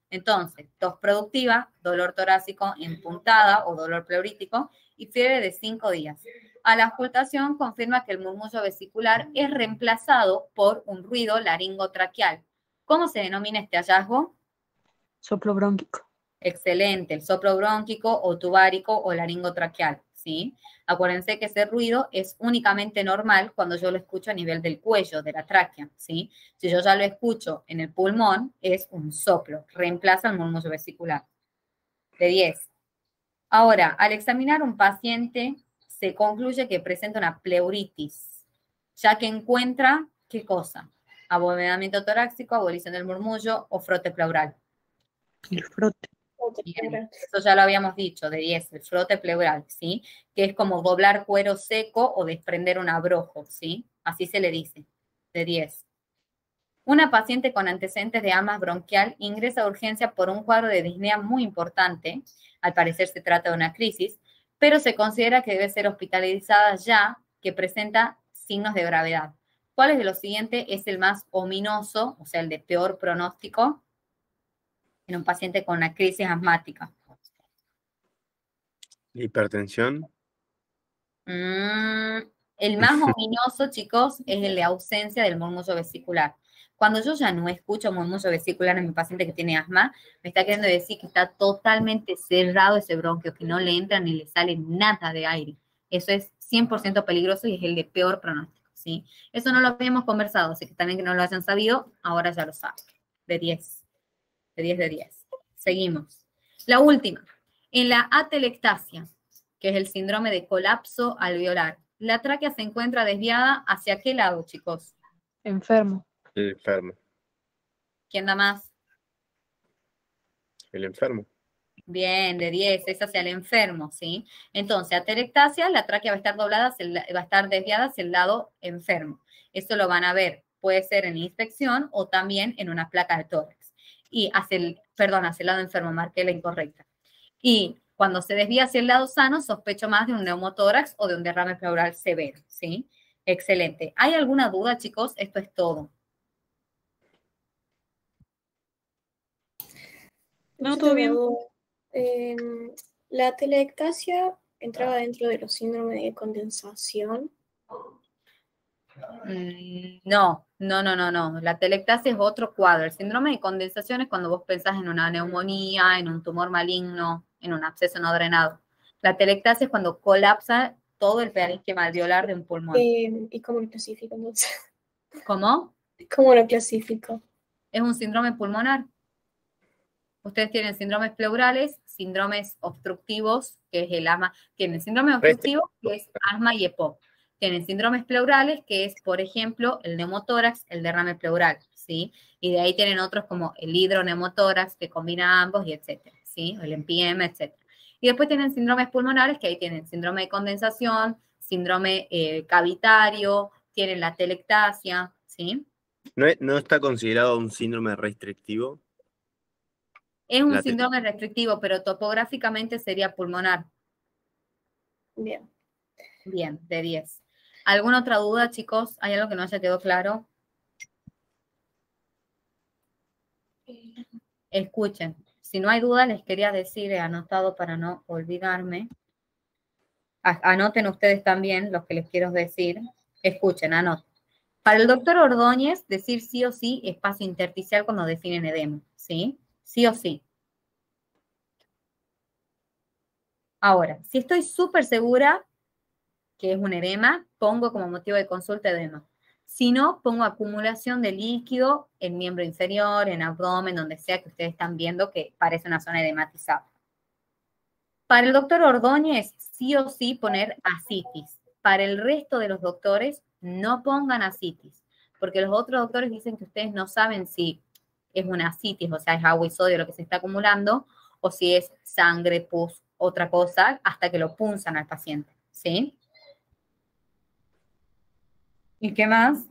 Entonces, tos productiva, dolor torácico en puntada o dolor pleurítico y fiebre de 5 días. A la auscultación confirma que el murmullo vesicular es reemplazado por un ruido laringotraqueal. ¿Cómo se denomina este hallazgo? Soplo brónquico. Excelente, el soplo brónquico o tubárico o laringotraqueal, ¿sí? Acuérdense que ese ruido es únicamente normal cuando yo lo escucho a nivel del cuello, de la tráquea, ¿sí? Si yo ya lo escucho en el pulmón, es un soplo, reemplaza el murmullo vesicular. De 10. Ahora, al examinar un paciente, se concluye que presenta una pleuritis, ya que encuentra, ¿qué cosa? Abovedamiento torácico, abolición del murmullo o frote pleural. El frote. Bien, eso ya lo habíamos dicho, de 10, el frote pleural, ¿sí? Que es como doblar cuero seco o desprender un abrojo, ¿sí? Así se le dice, de 10. Una paciente con antecedentes de asma bronquial ingresa a urgencia por un cuadro de disnea muy importante, al parecer se trata de una crisis, pero se considera que debe ser hospitalizada ya que presenta signos de gravedad. ¿Cuál de los siguientes es el más ominoso, o sea, el de peor pronóstico en un paciente con una crisis asmática? Hipertensión. El más ominoso, chicos, es el de ausencia del murmullo vesicular. Cuando yo ya no escucho murmullo vesicular en mi paciente que tiene asma, me está queriendo decir que está totalmente cerrado ese bronquio, que no le entra ni le sale nada de aire. Eso es 100% peligroso y es el de peor pronóstico, ¿sí? Eso no lo habíamos conversado, así que también que no lo hayan sabido, ahora ya lo saben. De 10. De 10 de 10. Seguimos. La última. En la atelectasia, que es el síndrome de colapso alveolar, la tráquea se encuentra desviada ¿hacia qué lado, chicos? Enfermo. El enfermo. ¿Quién da más? El enfermo. Bien, de 10, es hacia el enfermo, ¿sí? Entonces, atelectasia, la tráquea va a estar doblada, va a estar desviada hacia el lado enfermo. Esto lo van a ver, puede ser en inspección o también en una placa de tórax. Y hacia el lado enfermo, marqué la incorrecta. Y cuando se desvía hacia el lado sano, sospecho más de un neumotórax o de un derrame pleural severo, ¿sí? Excelente. ¿Hay alguna duda, chicos? Esto es todo. No, todo bien. La atelectasia entraba dentro de los síndromes de condensación. No. La atelectasia es otro cuadro. El síndrome de condensación es cuando vos pensás en una neumonía, en un tumor maligno, en un absceso no drenado. La atelectasia es cuando colapsa todo el parénquima alveolar de un pulmón. ¿Y cómo lo clasifico entonces? ¿Cómo? ¿Cómo lo clasifico? Es un síndrome pulmonar. Ustedes tienen síndromes pleurales, síndromes obstructivos, que es el asma. Tienen síndrome obstructivo, que es asma y EPOC. Tienen síndromes pleurales, que es, por ejemplo, el neumotórax, el derrame pleural, ¿sí? Y de ahí tienen otros como el hidroneumotórax, que combina ambos, y etcétera, ¿sí? El MPM, etcétera. Y después tienen síndromes pulmonares, que ahí tienen síndrome de condensación, síndrome cavitario, tienen la atelectasia, ¿sí? ¿No está considerado un síndrome restrictivo? Es un síndrome restrictivo, pero topográficamente sería pulmonar. Bien. Bien, de 10. ¿Alguna otra duda, chicos? ¿Hay algo que no haya quedado claro? Escuchen. Si no hay duda, les quería decir, he anotado para no olvidarme. Anoten ustedes también lo que les quiero decir. Escuchen, anoten. Para el doctor Ordóñez, decir sí o sí espacio intersticial cuando definen edema, ¿sí? Sí o sí. Ahora, si estoy súper segura que es un edema, pongo como motivo de consulta edema. Si no, pongo acumulación de líquido en miembro inferior, en abdomen, donde sea que ustedes están viendo que parece una zona edematizada. Para el doctor Ordóñez, sí o sí poner ascitis. Para el resto de los doctores, no pongan ascitis, porque los otros doctores dicen que ustedes no saben si es una ascitis, o sea, es agua y sodio lo que se está acumulando, o si es sangre, pus, otra cosa, hasta que lo punzan al paciente, ¿sí? ¿Y qué más?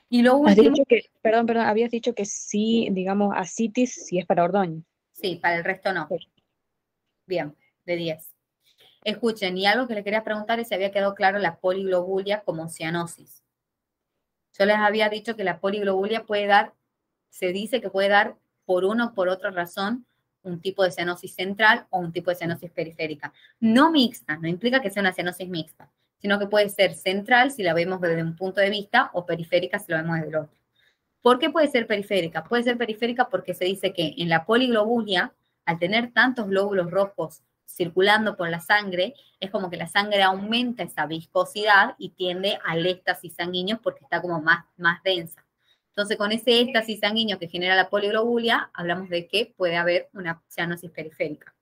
Y lo Has último... dicho que, perdón, habías dicho que sí, digamos, ascitis, si es para Ordóñez. Sí, para el resto no. Bien, de 10. Escuchen, y algo que le quería preguntar es si había quedado claro la poliglobulia como cianosis. Yo les había dicho que la poliglobulia puede dar, se dice que puede dar por una o por otra razón un tipo de cianosis central o un tipo de cianosis periférica. No mixta, no implica que sea una cianosis mixta, sino que puede ser central si la vemos desde un punto de vista o periférica si lo vemos desde el otro. ¿Por qué puede ser periférica? Puede ser periférica porque se dice que en la poliglobulia, al tener tantos glóbulos rojos circulando por la sangre, es como que la sangre aumenta esa viscosidad y tiende al éxtasis sanguíneo porque está como más densa. Entonces, con ese éxtasis sanguíneo que genera la poliglobulia, hablamos de que puede haber una cianosis periférica.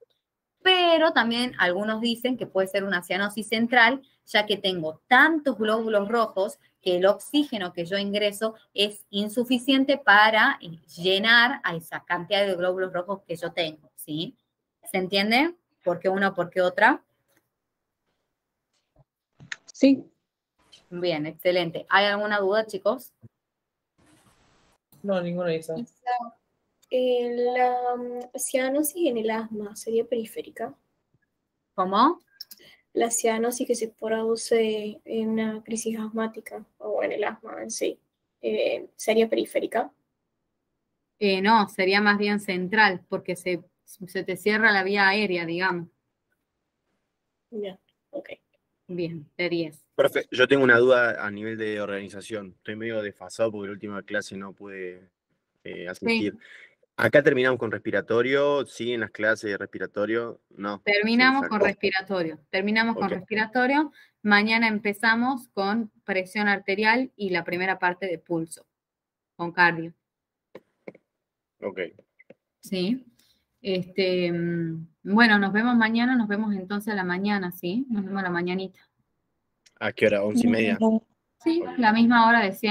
Pero también algunos dicen que puede ser una cianosis central, ya que tengo tantos glóbulos rojos que el oxígeno que yo ingreso es insuficiente para llenar a esa cantidad de glóbulos rojos que yo tengo, ¿sí? ¿Se entiende? ¿Por qué una, por qué otra? Sí. Bien, excelente. ¿Hay alguna duda, chicos? No, ninguna de esas. La cianosis en el asma sería periférica. ¿Cómo? La cianosis que se produce en una crisis asmática o en el asma en sí, sería periférica. No, sería más bien central, porque se te cierra la vía aérea, digamos. Ya, ok. Bien, de 10. Profe, yo tengo una duda a nivel de organización. Estoy medio desfasado porque la última clase no pude asistir. Sí. Acá terminamos con respiratorio, siguen las clases de respiratorio, no. Terminamos se con sacó. respiratorio. Terminamos con Ok. respiratorio. Mañana empezamos con presión arterial y la primera parte de pulso, con cardio. Ok. ¿Sí? Bueno, nos vemos mañana, nos vemos entonces a la mañana, ¿sí? Nos vemos a la mañanita. ¿A qué hora? 11:30. Sí, la misma hora de siempre.